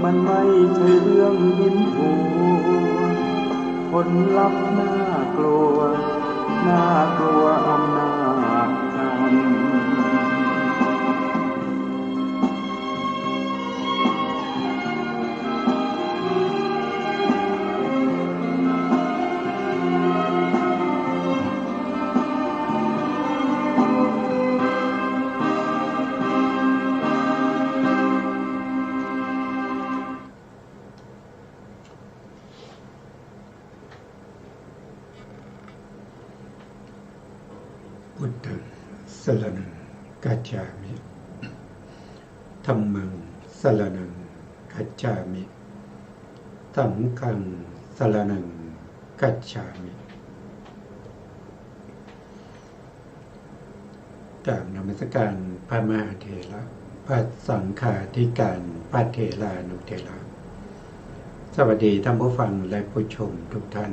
มันไม่ใช่เรื่องหินโหดผลลัพธ์น่ากลัวน่ากลัวอำนาจธรรมพุทธังสรณังคัจฉามิธัมมังสรณังคัจฉามิสังฆังสรณังคัจฉามิกราบนมัสการพระมหาเถระพระสังฆาธิการพระเถรานุเถระสวัสดีท่านผู้ฟังและผู้ชมทุกท่าน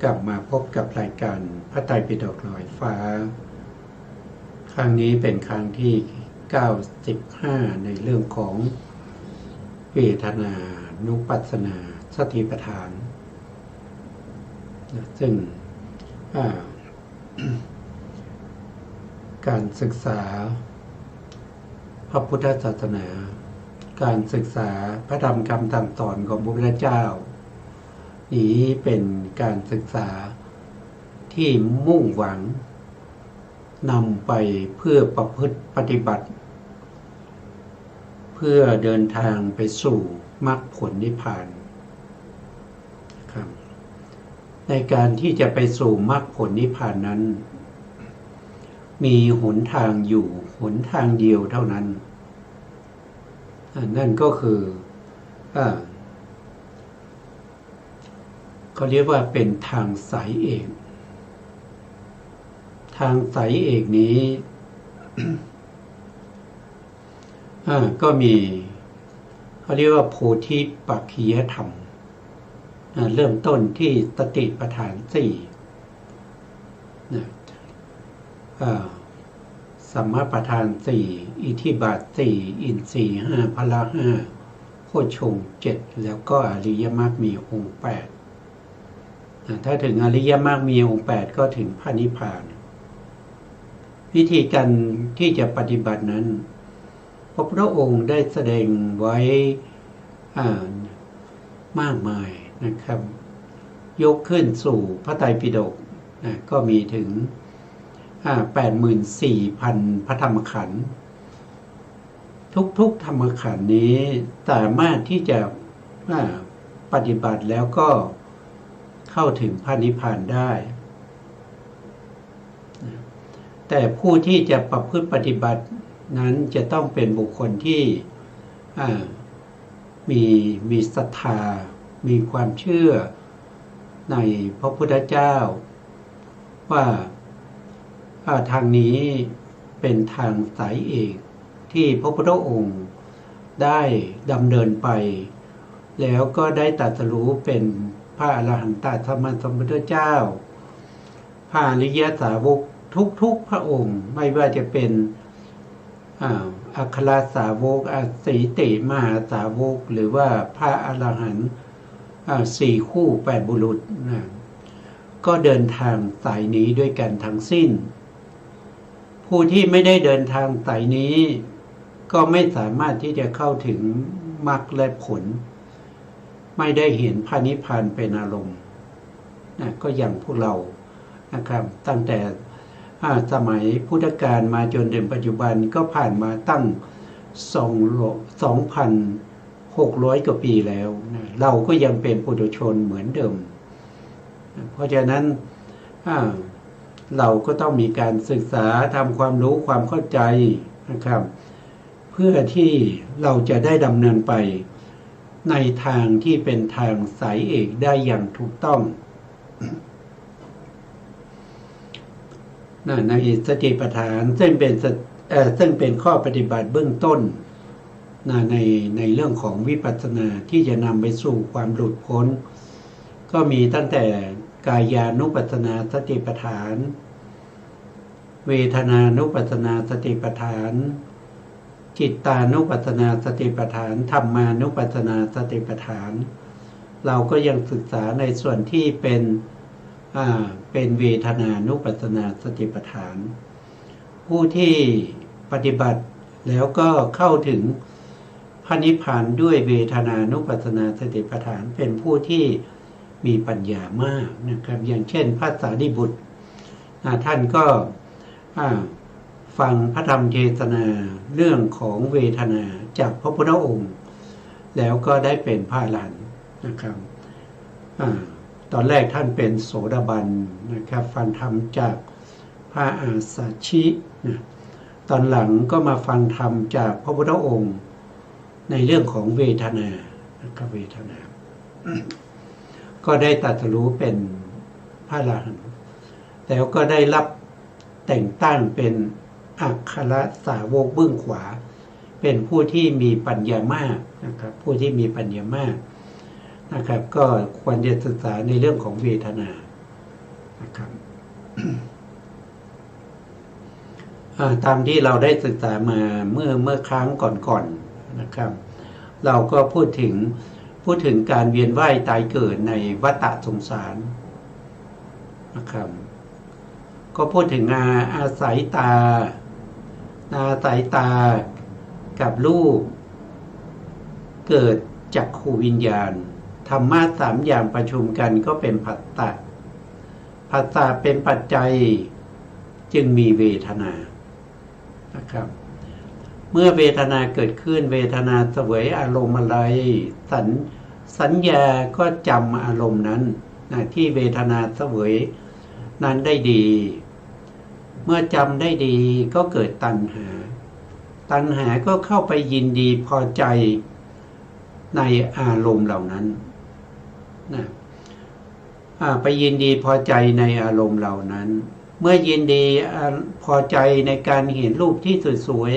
กลับมาพบกับรายการพระไตรปิฎกลอยฟ้าครั้งนี้เป็นครั้งที่95ในเรื่องของเวทนานุปัสสนาสติปัฏฐานซึ่งการศึกษาพระพุทธศาสนาการศึกษาพระธรรมคำสั่งสอนของพระพุทธเจ้านี้เป็นการศึกษาที่มุ่งหวังนำไปเพื่อประพฤติปฏิบัติเพื่อเดินทางไปสู่มรรคผลนิพพานครับในการที่จะไปสู่มรรคผลนิพพานนั้นมีหนทางอยู่หนทางเดียวเท่านั้นนั่นก็คือเขาเรียกว่าเป็นทางสายเอกทางสายเอกนี้ ก็มีเขาเรียกว่าโพธิปักขิยธรรมเริ่มต้นที่สติปัฏฐานสี่สัมมาปัฏฐานสี่อิทธิบาทสี่อินทรีย์ห้าพละห้าโพชฌงค์เจ็ดแล้วก็อริยมรรคมีองค์แปดถ้าถึงอริยมรรคมีองค์แปดก็ถึงพระนิพพานวิธีการที่จะปฏิบัตินั้นพระพุทธองค์ได้แสดงไว้มากมายนะครับยกขึ้นสู่พระไตรปิฎกก็มีถึง84,000 พระธรรมขันธ์ทุกธรรมขันธ์นี้สามารถที่จะปฏิบัติแล้วก็เข้าถึงพระนิพพานได้แต่ผู้ที่จะประพฤติปฏิบัตินั้นจะต้องเป็นบุคคลที่มีศรัทธามีความเชื่อในพระพุทธเจ้าว่าทางนี้เป็นทางสายเอกที่พระพุทธองค์ได้ดำเนินไปแล้วก็ได้ตรัสรู้เป็นพระอรหันตสัมมาสัมพุทธเจ้าพระอริยสาวกทุกพระองค์ไม่ว่าจะเป็นอัครสาวกอสีติมหาสาวกหรือว่าพระอรหันต์สี่คู่แปดบุรุษก็เดินทางสายนี้ด้วยกันทั้งสิ้นผู้ที่ไม่ได้เดินทางสายนี้ก็ไม่สามารถที่จะเข้าถึงมรรคและผลไม่ได้เห็นพระนิพพานเป็นอารมณ์ก็อย่างพวกเรานะครับตั้งแต่สมัยพุทธกาลมาจนถึงปัจจุบันก็ผ่านมาตั้ง 2,600 กว่าปีแล้วเราก็ยังเป็นปุถุชนเหมือนเดิมเพราะฉะนั้นเราก็ต้องมีการศึกษาทำความรู้ความเข้าใจนะครับเพื่อที่เราจะได้ดำเนินไปในทางที่เป็นทางสายเอกได้อย่างถูกต้องในสติปัฏฐานซึ่งเป็นข้อปฏิบัติเบื้องต้นในเรื่องของวิปัสสนาที่จะนำไปสู่ความหลุดพ้นก็มีตั้งแต่กายานุปัสสนาสติปัฏฐานเวทนานุปัสสนาสติปัฏฐาน จิตตานุปัสสนาสติปัฏฐานธรรมานุปัสสนาสติปัฏฐานเราก็ยังศึกษาในส่วนที่เป็นเวทนานุปัสสนาสติปัฏฐานผู้ที่ปฏิบัติแล้วก็เข้าถึงพระนิพพานด้วยเวทนานุปัสสนาสติปัฏฐานเป็นผู้ที่มีปัญญามากนะครับอย่างเช่นพระสารีบุตรท่านก็ฟังพระธรรมเทศนาเรื่องของเวทนาจากพระพุทธองค์แล้วก็ได้เป็นพระอรหันต์นะครับตอนแรกท่านเป็นโสดาบันนะครับฟังธรรมจากพระอาสาชินะตอนหลังก็มาฟังธรรมจากพระพุทธองค์ในเรื่องของเวทนานะครับเวทนา ก็ได้ตรัสรู้เป็นพระอรหันต์แล้วก็ได้รับแต่งตั้งเป็นอัคครสาวกเบื้องขวาเป็นผู้ที่มีปัญญามากนะครับผู้ที่มีปัญญามากนะครับก็ควรจะศึกษาในเรื่องของเวทนานะครับ ตามที่เราได้ศึกษามาเมื่อครั้งก่อนๆนะครับเราก็พูดถึงการเวียนว่ายตายเกิดในวัฏสงสารนะครับก็พูดถึงอาศัยตากับรูปเกิดจักขูวิญญาณธรรมะสามอย่างประชุมกันก็เป็นผัสสะเป็นปัจจัยจึงมีเวทนานะครับเมื่อเวทนาเกิดขึ้นเวทนาเสวยอารมณ์อะไรสัญญาก็จำอารมณ์นั้นที่เวทนาเสวยนั้นได้ดีเมื่อจำได้ดีก็เกิดตัณหาก็เข้าไปยินดีพอใจในอารมณ์เหล่านั้นนะไปยินดีพอใจในอารมณ์เหล่านั้นเมื่อยินดีพอใจในการเห็นรูปที่สวย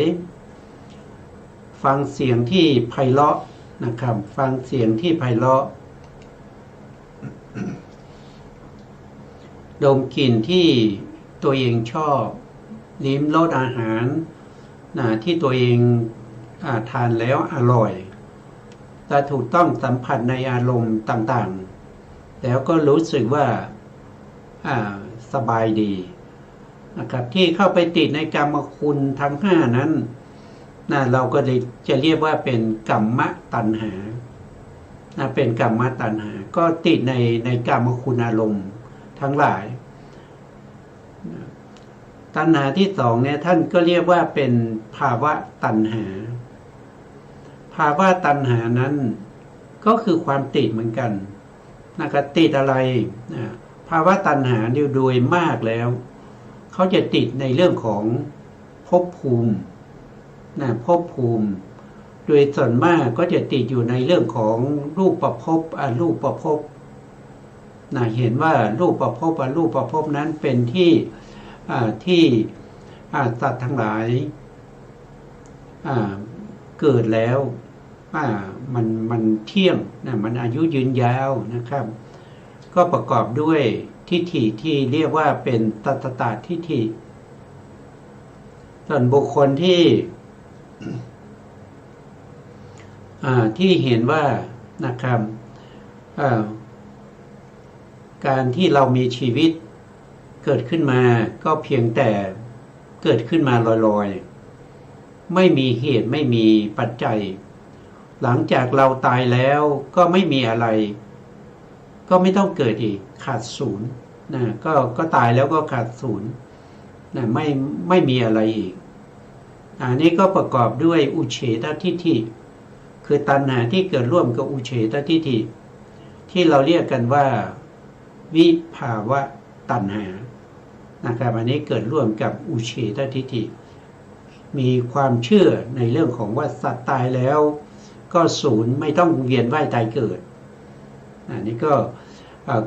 ๆฟังเสียงที่ไพเราะนะครับฟังเสียงที่ไพเราะดมกลิ่นที่ตัวเองชอบลิ้มรสอาหารที่ตัวเองทานแล้วอร่อยแต่ถูกต้องสัมผัสในอารมณ์ต่างๆแล้วก็รู้สึกว่าสบายดีนะครับที่เข้าไปติดในกรรมคุณทั้งห้านั้นเราก็จะเรียกว่าเป็นกัมมตัณหาเป็นกัมมตัณหาก็ติดในกรรมคุณอารมณ์ทั้งหลายตัณหาที่สองเนี่ยท่านก็เรียกว่าเป็นภาวะตัณหาภาวะตัณหานั้นก็คือความติดเหมือนกันนะครับติดอะไรภาวะตัณหาเนี่ยโดยมากแล้วเขาจะติดในเรื่องของภพภูมิภพภูมิโดยส่วนมากก็จะติดอยู่ในเรื่องของรูปประภพอรูปประภพเห็นว่ารูปประภพอรูปประภพนั้นเป็นที่สัตว์ทั้งหลายเกิดแล้วมันเที่ยงมันอายุยืนยาวนะครับก็ประกอบด้วยทิฏฐิที่เรียกว่าเป็นตัตตะทิฏฐิส่วนบุคคลที่เห็นว่านะครับการที่เรามีชีวิตเกิดขึ้นมาก็เพียงแต่เกิดขึ้นมาลอยๆไม่มีเหตุไม่มีปัจจัยหลังจากเราตายแล้วก็ไม่มีอะไรก็ไม่ต้องเกิดอีกขาดศูนย์ก็ตายแล้วก็ขาดศูนย์ไม่มีอะไรอีกอันนี้ก็ประกอบด้วยอุเฉททิฏฐิคือตัณหาที่เกิดร่วมกับอุเฉททิฏฐิที่เราเรียกกันว่าวิภาวะตัณหานะครับอันนี้เกิดร่วมกับอุเฉททิฏฐิมีความเชื่อในเรื่องของว่าสัตว์ตายแล้วก็ศูนย์ไม่ต้องเวียนว่ายตายเกิดอันนี้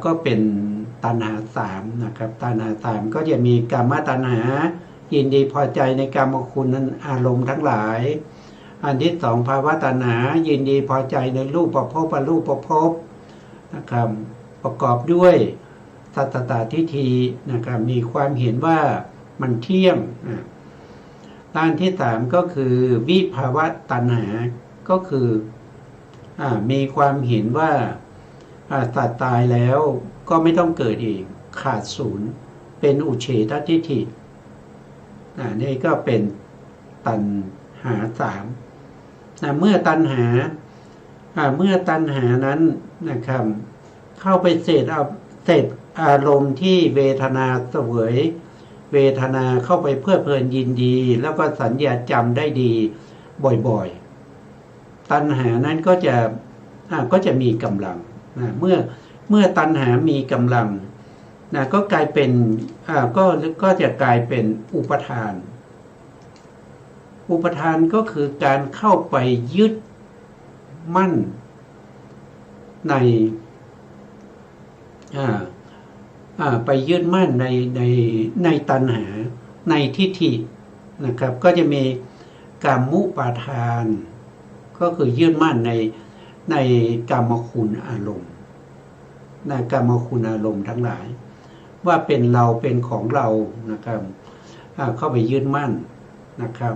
ก็เป็นตัณหาสามนะครับตัณหาสามก็จะมีกามตัณหายินดีพอใจในกามคุณนั้นอารมณ์ทั้งหลายอันที่สองภาวะตัณหายินดีพอใจในรูปประภพอรูปประภพนะครับประกอบด้วยสัตตทิฏฐินะครับมีความเห็นว่ามันเที่ยง ด้านที่สามก็คือวิภาวะตัณหาก็คือมีความเห็นว่าสัตว์ตายแล้วก็ไม่ต้องเกิดอีกขาดศูนย์เป็นอุเฉททิฏฐินี่ก็เป็นตัณหาสามเมื่อตัณหานั้นนะครับเข้าไปเสพอารมณ์ที่เวทนาเสวยเวทนาเข้าไปเพลิดเพลินยินดีแล้วก็สัญญาจำได้ดีบ่อยๆตัณหานั้นก็จะมีกำลังเมื่อตัณหามีกำลังก็กลายเป็นก็จะกลายเป็นอุปทานก็คือการเข้าไปยึดมั่นในไปยึดมั่นในตัณหาในทิฏฐินะครับก็จะมีกามมุปาทานก็คือยึดมั่นในกามคุณอารมณ์กามคุณอารมณ์ทั้งหลายว่าเป็นเราเป็นของเรานะครับเข้าไปยึดมั่นนะครับ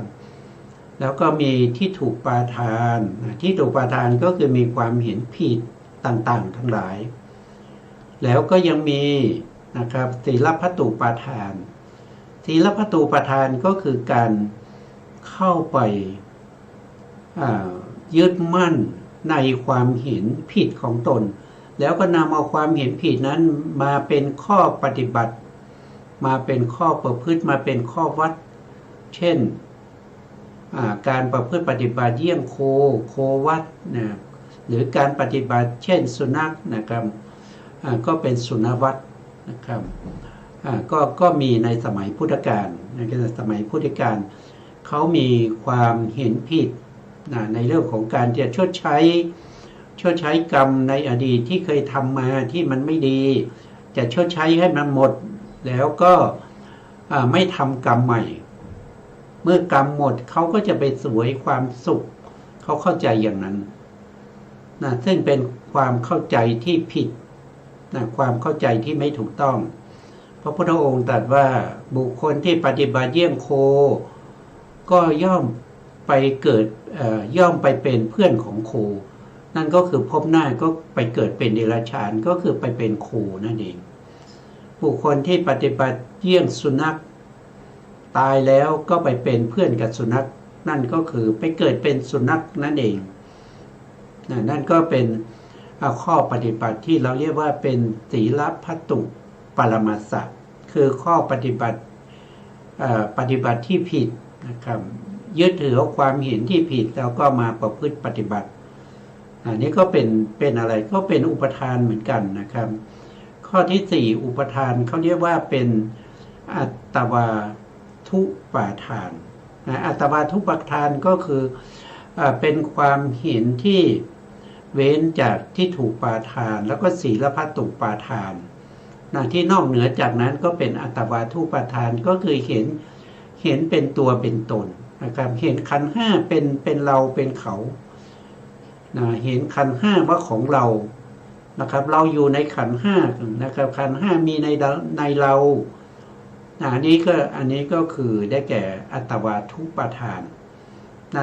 แล้วก็มีทิฏฐุปาทานทิฏฐุปาทานก็คือมีความเห็นผิดต่างๆทั้งหลายแล้วก็ยังมีนะครับศีลพัตตุปาทานศีลพัตตุปาทานก็คือการเข้าไปยึดมั่นในความเห็นผิดของตนแล้วก็นำเอาความเห็นผิดนั้นมาเป็นข้อปฏิบัติมาเป็นข้อประพฤติมาเป็นข้อวัดเช่นการประพฤติปฏิบัติเยี่ยงโควัดนะหรือการปฏิบัติเช่นสุนัขนะครับก็เป็นสุนวัตนะครับก็มีในสมัยพุทธกาลในสมัยพุทธกาลเขามีความเห็นผิดในเรื่องของการจะชดใช้กรรมในอดีตที่เคยทำมาที่มันไม่ดีจะชดใช้ให้มันหมดแล้วก็ไม่ทำกรรมใหม่เมื่อกรรมหมดเขาก็จะไปเสวยความสุขเขาเข้าใจอย่างนั้นซึ่งเป็นความเข้าใจที่ผิดความเข้าใจที่ไม่ถูกต้องพระพุทธองค์ตรัสว่าบุคคลที่ปฏิบัติเยี่ยงโคก็ย่อมไปเกิดย่อมไปเป็นเพื่อนของโคนั่นก็คือพบหน้าก็ไปเกิดเป็นเดรัจฉานก็คือไปเป็นโคนั่นเองบุคคลที่ปฏิบัติเยี่ยงสุนัขตายแล้วก็ไปเป็นเพื่อนกับสุนัขนั่นก็คือไปเกิดเป็นสุนัขนั่นเองนั่นก็เป็นข้อปฏิบัติที่เราเรียกว่าเป็นศีลพัตตุปรมัสสะคือข้อปฏิบัติที่ผิดนะครับยึดถือความเห็นที่ผิดแล้วก็มาประพฤติปฏิบัติอันนี้ก็เป็นอะไรก็เป็นอุปทานเหมือนกันนะครับข้อที่สี่อุปทานเขาเรียกว่าเป็นอัตตวาทุปาทานอัตตวาทุปาทานก็คือเป็นความเห็นที่เว้นจากที่ถูกปาทานแล้วก็ศีลพัตตุปาทานที่นอกเหนือจากนั้นก็เป็นอัตตวาทุปาทานก็คือเห็นเป็นตัวเป็นตนนะครับเห็นขันธ์ห้าเป็นเราเป็นเขาเห็นขันธ์ห้าว่าของเรานะครับเราอยู่ในขันธ์ห้านะครับขันธ์ห้ามีในเราอันนี้ก็คือได้แก่อัตตวาทุปาทาน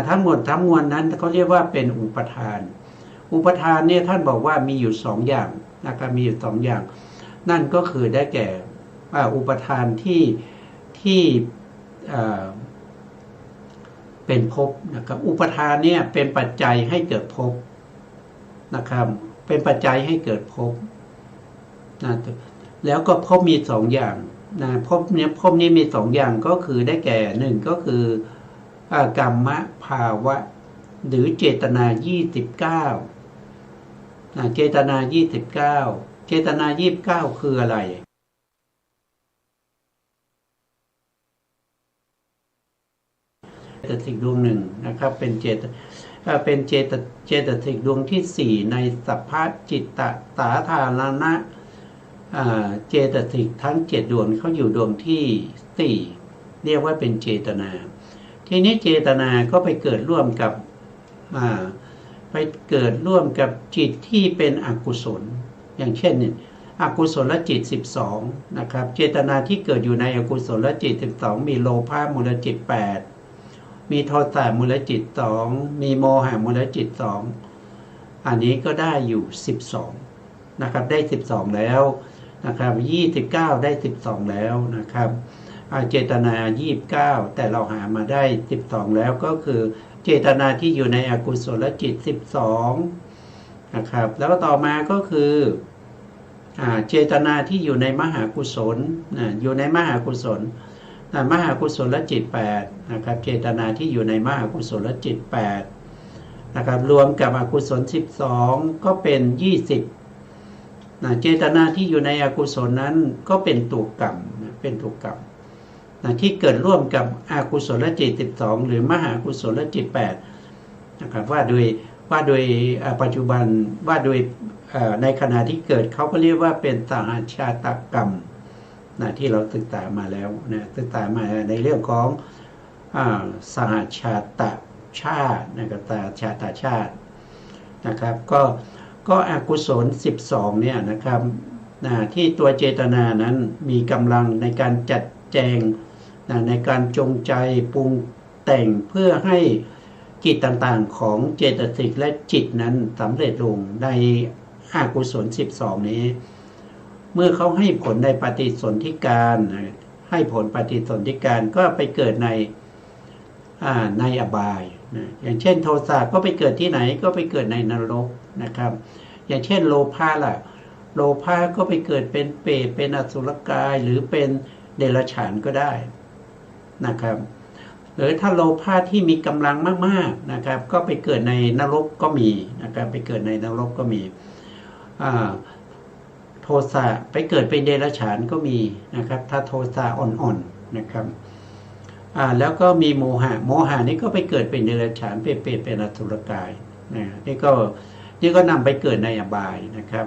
ทั้งหมดทั้งมวลนั้นเขาเรียกว่าเป็นอุปทานเนี่ยท่านบอกว่ามีอยู่สองอย่างนะครับมีอยู่สองอย่างนั่นก็คือได้แก่อุปทานที่เป็นภพนะครับอุปทานเนี่ยเป็นปัจจัยให้เกิดภพนะครับเป็นปัจจัยให้เกิดภพแล้วก็ภพมีสองอย่างภพนี้มีสองอย่างก็คือได้แก่หนึ่งก็คือกรรมภาวะหรือเจตนา29เจตนา29คืออะไรเจตสิกดวงหนึ่งนะครับเป็นเจตสิกดวงที่สี่ในสัพพจิตตสาธารณะเจตสิกทั้ง7ดวงเขาอยู่ดวงที่สี่เรียกว่าเป็นเจตนาทีนี้เจตนาก็ไปเกิดร่วมกับจิตที่เป็นอกุศลอย่างเช่นอกุศลจิต12นะครับเจตนาที่เกิดอยู่ในอกุศลจิต12มีโลภะมูลจิต8 มีโทสะมูลจิต2มีโมหะมูลจิต2อันนี้ก็ได้อยู่12นะครับได้12แล้วนะครับ29ได้12แล้วนะครับเจตนา29แต่เราหามาได้12แล้วก็คือเจตนาที่อยู่ในอกุศลจิต12นะครับแล้วต่อมาก็คือเจตนาที่อยู่ในมหากุศลอยู่ในมหากุศลมหากุศลจิต8นะครับเจตนาที่อยู่ในมหากุศลจิต8นะครับรวมกับอกุศล12ก็เป็น20เจตนาที่อยู่ในอกุศลนั้นก็เป็นตัวกรรมเป็นตัวกรรมที่เกิดร่วมกับอกุศลจิต12หรือมหากุศลจิต8นะครับว่าโดยปัจจุบันว่าโดยในขณะที่เกิดเขาก็เรียกว่าเป็นสหชาตกรรมที่เราศึกษามาแล้วศึกษามาในเรื่องของสหชาตชาตินะครับชาติชาตินะครับก็อกุศล12เนี่ยนะครับที่ตัวเจตนานั้นมีกำลังในการจัดแจงในการจงใจปรุงแต่งเพื่อให้กิจต่างๆของเจตสิกและจิตนั้นสำเร็จลงในอกุศล12นี้เมื่อเขาให้ผลในปฏิสนธิการให้ผลปฏิสนธิการก็ไปเกิดในอบายอย่างเช่นโทสะก็ไปเกิดที่ไหนก็ไปเกิดในนรกนะครับอย่างเช่นโลภะล่ะโลภะก็ไปเกิดเป็นเปรตเป็นอสุรกายหรือเป็นเดรัจฉานก็ได้นะครับหรือถ้าโลภะที่มีกำลังมากๆนะครับก็ไปเกิดในนรกก็มีนะครับไปเกิดในนรกก็มีโทสะไปเกิดเป็นเดรัจฉานก็มีนะครับถ้าโทสะอ่อนๆนะครับแล้วก็มีโมหะนี่ก็ไปเกิดเป็นเดรัจฉานเป็นเปรตเป็นอสุรกายนี่ก็นำไปเกิดในอบายนะครับ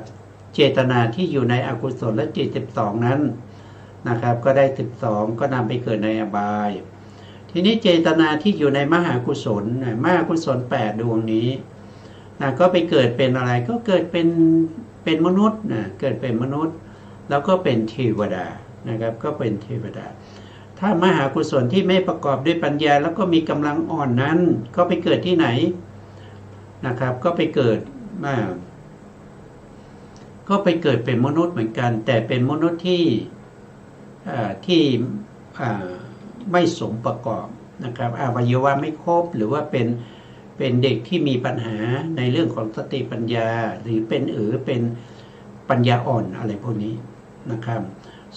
เจตนาที่อยู่ในอกุศลจิต12นั้นนะครับก็ได้12ก็นำไปเกิดในอบายทีนี้เจตนาที่อยู่ในมหากุศลมหากุศล8ดวงนี้ก็ไปเกิดเป็นอะไรก็เกิดเป็นมนุษย์เกิดเป็นมนุษย์แล้วก็เป็นเทวดานะครับก็เป็นเทวดาถ้ามหากุศลที่ไม่ประกอบด้วยปัญญาแล้วก็มีกำลังอ่อนนั้นก็ไปเกิดที่ไหนนะครับก็ไปเกิดเป็นมนุษย์เหมือนกันแต่เป็นมนุษย์ที่ไม่สมประกอบนะครับอวัยวะไม่ครบหรือว่าเป็นเด็กที่มีปัญหาในเรื่องของสติปัญญาหรือเป็นปัญญาอ่อนอะไรพวกนี้นะครับ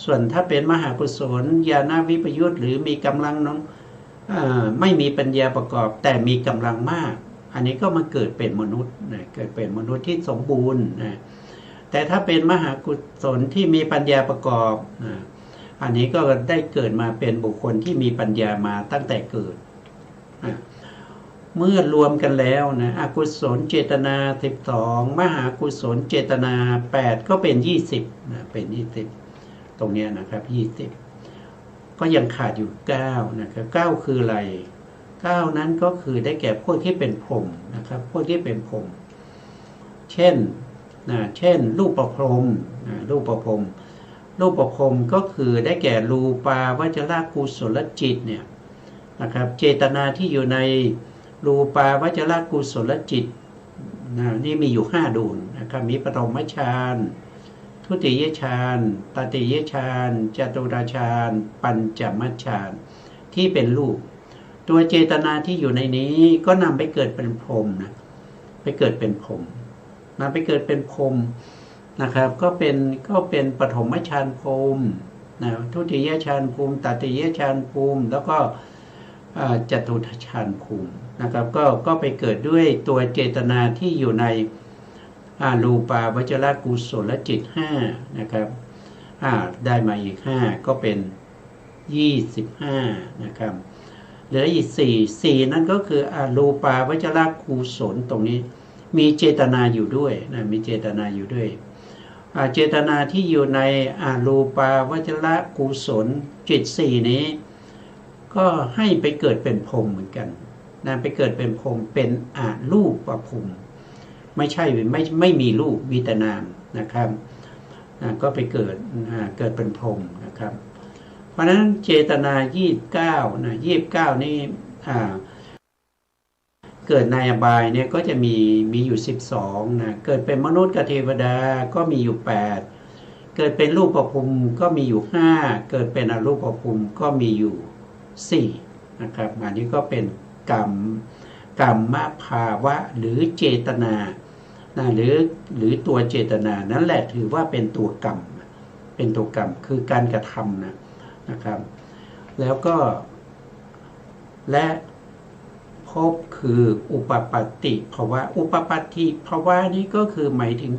ส่วนถ้าเป็นมหากุศลญาณวิปยุตหรือมีกำลังน้องไม่มีปัญญาประกอบแต่มีกำลังมากอันนี้ก็มาเกิดเป็นมนุษย์เกิดเป็นมนุษย์ที่สมบูรณ์แต่ถ้าเป็นมหากุศลที่มีปัญญาประกอบอันนี้ก็ได้เกิดมาเป็นบุคคลที่มีปัญญามาตั้งแต่เกิดเมื่อรวมกันแล้วอกุศลเจตนา12มหากุศลเจตนา8ก็เป็น20เป็น20ตรงนี้นะครับ20ก็ยังขาดอยู่9นะครับ9คืออะไร9นั้นก็คือได้แก่พวกที่เป็นพรหมนะครับพวกที่เป็นพรหมเช่นรูปประพรหมรูปประพรหมก็คือได้แก่รูปาวจรกุศลจิตเนี่ยนะครับเจตนาที่อยู่ในรูปาวจรกุศลจิตนี่มีอยู่5ดวงนะครับมีปฐมฌานทุติยฌานตติยฌานจตุตฌานปัญจมฌานที่เป็นรูปตัวเจตนาที่อยู่ในนี้ก็นำไปเกิดเป็นพรหมไปเกิดเป็นพรหมไปเกิดเป็นพรหมนะครับก็เป็นปฐมฌานภูมิทุติยฌานภูมิตติยฌานภูมิแล้วก็จตุตฌานภูมินะครับก็ไปเกิดด้วยตัวเจตนาที่อยู่ในรูปาวจรกุศลจิต5นะครับได้มาอีก5ก็เป็น25นะครับเหลืออีก4นั่นก็คือรูปาวจรกุศลตรงนี้มีเจตนาอยู่ด้วยมีเจตนาอยู่ด้วยเจตนาที่อยู่ในรูปาวจรกุศลจิต4นี้ก็ให้ไปเกิดเป็นพรหมเหมือนกันไปเกิดเป็นพรหมเป็นรูปประพรหมไม่มีรูปมีแต่นามนะครับก็ไปเกิดเป็นพรหมนะครับเพราะฉะนั้นเจตนา29นี่ เกิดในอบายเนี่ยก็จะมีอยู่12นะเกิดเป็นมนุษย์กับเทวดาก็มีอยู่8เกิดเป็นรูปภูมิก็มีอยู่5เกิดเป็นอรูปภูมิก็มีอยู่4นะครับอันนี้ก็เป็นกรรมภาวะหรือเจตนานะหรือตัวเจตนานั่นแหละถือว่าเป็นตัวกรรมเป็นตัวกรรมคือการกระทำนะครับแล้วก็และภพคืออุปปัตติภาวะอุปปัตติภาวะนี้ก็คือหมายถึง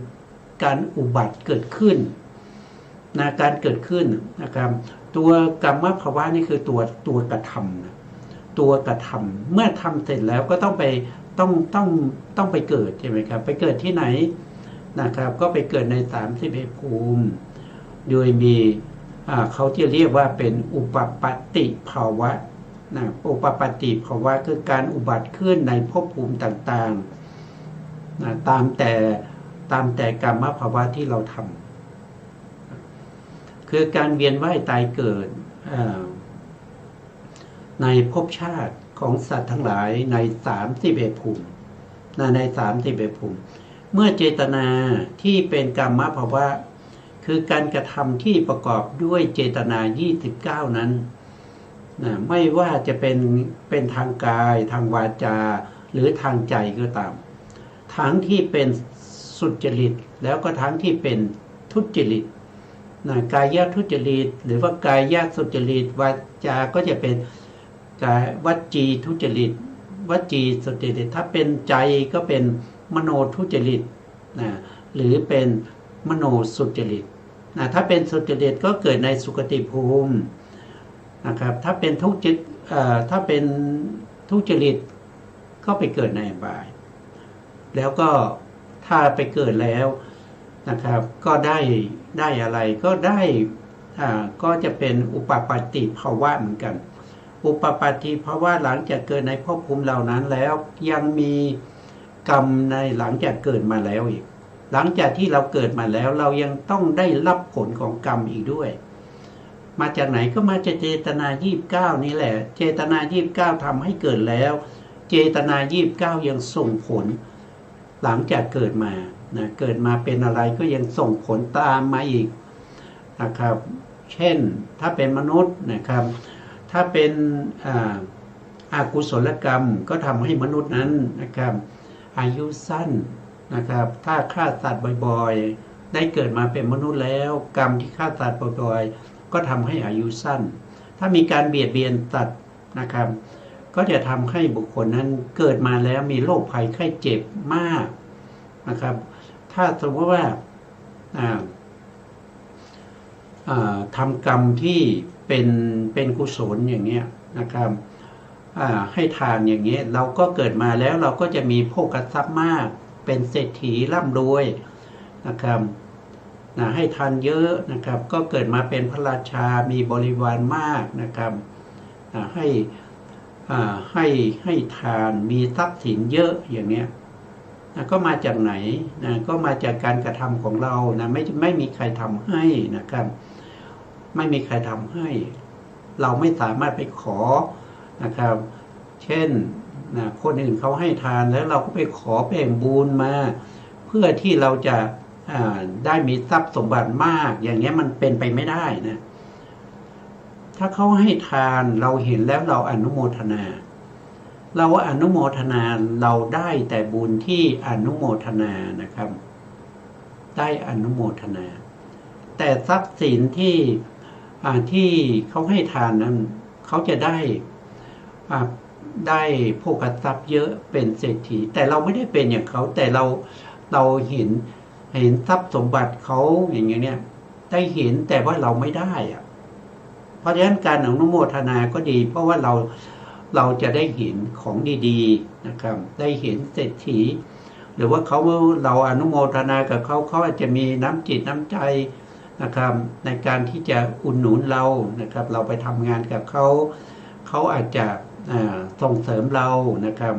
การอุบัติเกิดขึ้นนะการเกิดขึ้นนะครับตัวกรรมภาวะนี่คือตัวกระทำนะตัวกระทำเมื่อทำเสร็จแล้วก็ต้องไปเกิดใช่ไหมครับไปเกิดที่ไหนนะครับก็ไปเกิดใน31ภูมิโดยมีเขาจะเรียกว่าเป็นอุปปัตติภาวะนะอุปปัตติภาวะคือการอุบัติขึ้นในภพภูมิต่างๆนะตามแต่กรรมภาวะที่เราทำคือการเวียนว่ายตายเกิดในภพชาติของสัตว์ทั้งหลายใน31ภูมิใน31ภูมิเมื่อเจตนาที่เป็นกรรมภาวะคือการกระทำที่ประกอบด้วยเจตนา29นั้นนะไม่ว่าจะเป็นทางกายทางวาจาหรือทางใจก็ตามทั้งที่เป็นสุจริตแล้วก็ทั้งที่เป็นทุจริตนะกายทุจริตหรือว่ากายสุจริตวาจาก็จะเป็นกายวจีทุจริตวจีสุจริตถ้าเป็นใจก็เป็นมโนทุจริตนะหรือเป็นมโนสุจริตนะถ้าเป็นสุจริตก็เกิดในสุคติภูมินะครับถ้าเป็นทุจริตก็ไปเกิดในอบายแล้วก็ถ้าไปเกิดแล้วนะครับก็ได้อะไรก็ได้ก็จะเป็นอุปปัตติภาวะเหมือนกันอุปปัตติภาวะหลังจากเกิดในภพภูมิเหล่านั้นแล้วยังมีกรรมในหลังจากเกิดมาแล้วอีกหลังจากที่เราเกิดมาแล้วเรายังต้องได้รับผลของกรรมอีกด้วยมาจากไหนก็มาจากเจตนา29นี่แหละเจตนา29ทำให้เกิดแล้วเจตนา29ยังส่งผลหลังจากเกิดมานะเกิดมาเป็นอะไรก็ยังส่งผลตามมาอีกนะครับเช่นถ้าเป็นมนุษย์นะครับถ้าเป็นอกุศลกรรมก็ทำให้มนุษย์นั้นนะครับอายุสั้นนะครับถ้าฆ่าสัตว์บ่อยๆได้เกิดมาเป็นมนุษย์แล้วกรรมที่ฆ่าสัตว์บ่อยๆก็ทำให้อายุสั้นถ้ามีการเบียดเบียนสัตว์นะครับก็จะทำให้บุคคลนั้นเกิดมาแล้วมีโรคภัยไข้เจ็บมากนะครับถ้าสมมติว่าทำกรรมที่เป็นกุศลอย่างเงี้ยนะครับให้ทานอย่างเงี้ยเราก็เกิดมาแล้วเราก็จะมีโภคทรัพย์มากเป็นเศรษฐีร่ำรวยนะครับให้ทานเยอะนะครับก็เกิดมาเป็นพระราชามีบริวารมากนะครับให้ทานมีทรัพย์สินเยอะอย่างเงี้ยก็มาจากไหนก็มาจากการกระทำของเรานะไม่มีใครทำให้นะครับไม่มีใครทำให้เราไม่สามารถไปขอนะครับเช่นคนอื่นเขาให้ทานแล้วเราก็ไปขอแบ่งบุญมาเพื่อที่เราจะได้มีทรัพย์สมบัติมากอย่างเงี้ยมันเป็นไปไม่ได้นะถ้าเขาให้ทานเราเห็นแล้วเราอนุโมทนาเราอนุโมทนาเราได้แต่บุญที่อนุโมทนานะครับได้อนุโมทนาแต่ทรัพย์สินที่เขาให้ทานนั้นเขาจะได้โภคทรัพย์เยอะเป็นเศรษฐีแต่เราไม่ได้เป็นอย่างเขาแต่เราเห็นทรัพย์สมบัติเขาอย่างเงี้ยได้เห็นแต่ว่าเราไม่ได้อะเพราะฉะนั้นการอนุโมทนาก็ดีเพราะว่าเราจะได้เห็นของดีๆนะครับได้เห็นเศรษฐีหรือว่าเราอนุโมทนากับเขาอาจจะมีน้ำจิตน้ำใจนะครับในการที่จะอุดหนุนเรานะครับเราไปทำงานกับเขาอาจจะส่งเสริมเรานะครับ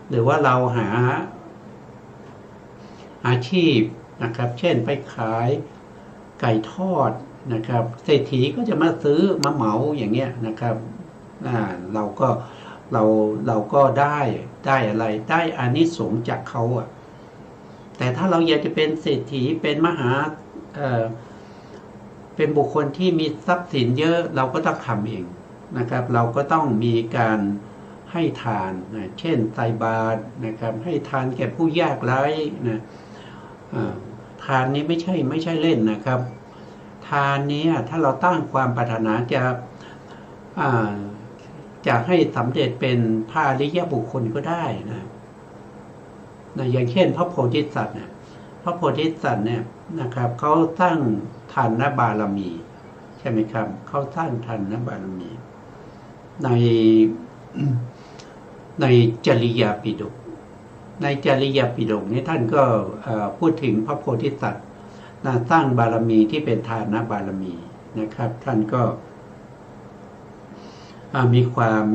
หรือว่าเราหาอาชีพนะครับเช่นไปขายไก่ทอดนะครับเศรษฐีก็จะมาซื้อมาเหมาอย่างเงี้ยนะครับเราก็ เราก็ได้อะไรได้อานิสงส์จากเขาอ่ะแต่ถ้าเราอยากจะเป็นเศรษฐีเป็นมหาเป็นบุคคลที่มีทรัพย์สินเยอะเราก็ต้องทำเองนะครับเราก็ต้องมีการให้ทานนะเช่นใส่บาตรนะครับให้ทานแก่ผู้ยากไร้นะทานนี้ไม่ใช่เล่นนะครับทานนี้ถ้าเราตั้งความปรารถนาจะให้สำเร็จเป็นพระอริยบุคคลก็ได้นะอย่างเช่นพระโพธิสัตว์เนี่ยพระโพธิสัตว์เนี่ยนะครับเขาสร้างทานบารมีใช่ไหมครับเขาสร้างทานบารมีในจริยาปิฎกในจริยาปิฎกนี้ท่านก็พูดถึงพระโพธิสัตว์สร้างบารมีที่เป็นทานบารมีนะครับท่านก็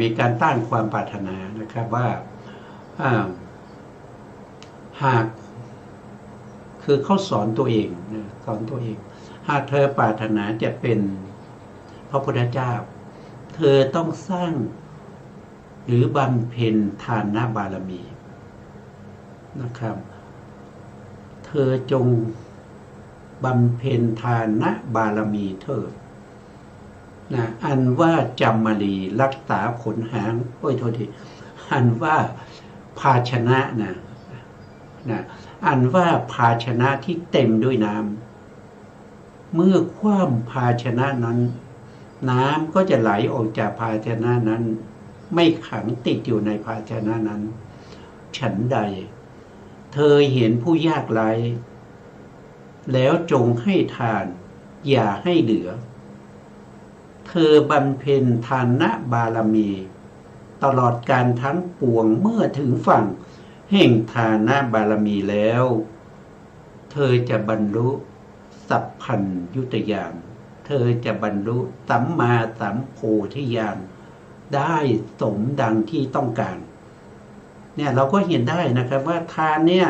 มีการตั้งความปรารถนานะครับว่าหากคือเขาสอนตัวเองนะสอนตัวเองหากเธอปรารถนาจะเป็นพระพุทธเจ้าเธอต้องสร้างหรือบำเพ็ญทานบารมีนะครับเธอจงบำเพ็ญทานบารมีเถิดนะอันว่าจำมารีรักษาขนหางโทษทีอันว่าภาชนะนะอันว่าภาชนะที่เต็มด้วยน้ำเมื่อคว่ำภาชนะนั้นน้ำก็จะไหลออกจากภาชนะนั้นไม่ขังติดอยู่ในภาชนะนั้นฉันใดเธอเห็นผู้ยากไร้แล้วจงให้ทานอย่าให้เหลือเธอบำเพ็ญทานบารมีตลอดการทั้งปวงเมื่อถึงฝั่งแห่งทานบารมีแล้วเธอจะบรรลุสัพพัญญุตญาณเธอจะบรรลุสัมมาสัมโพธิญาณได้สมดังที่ต้องการเนี่ยเราก็เห็นได้นะครับว่าทานเนี่ย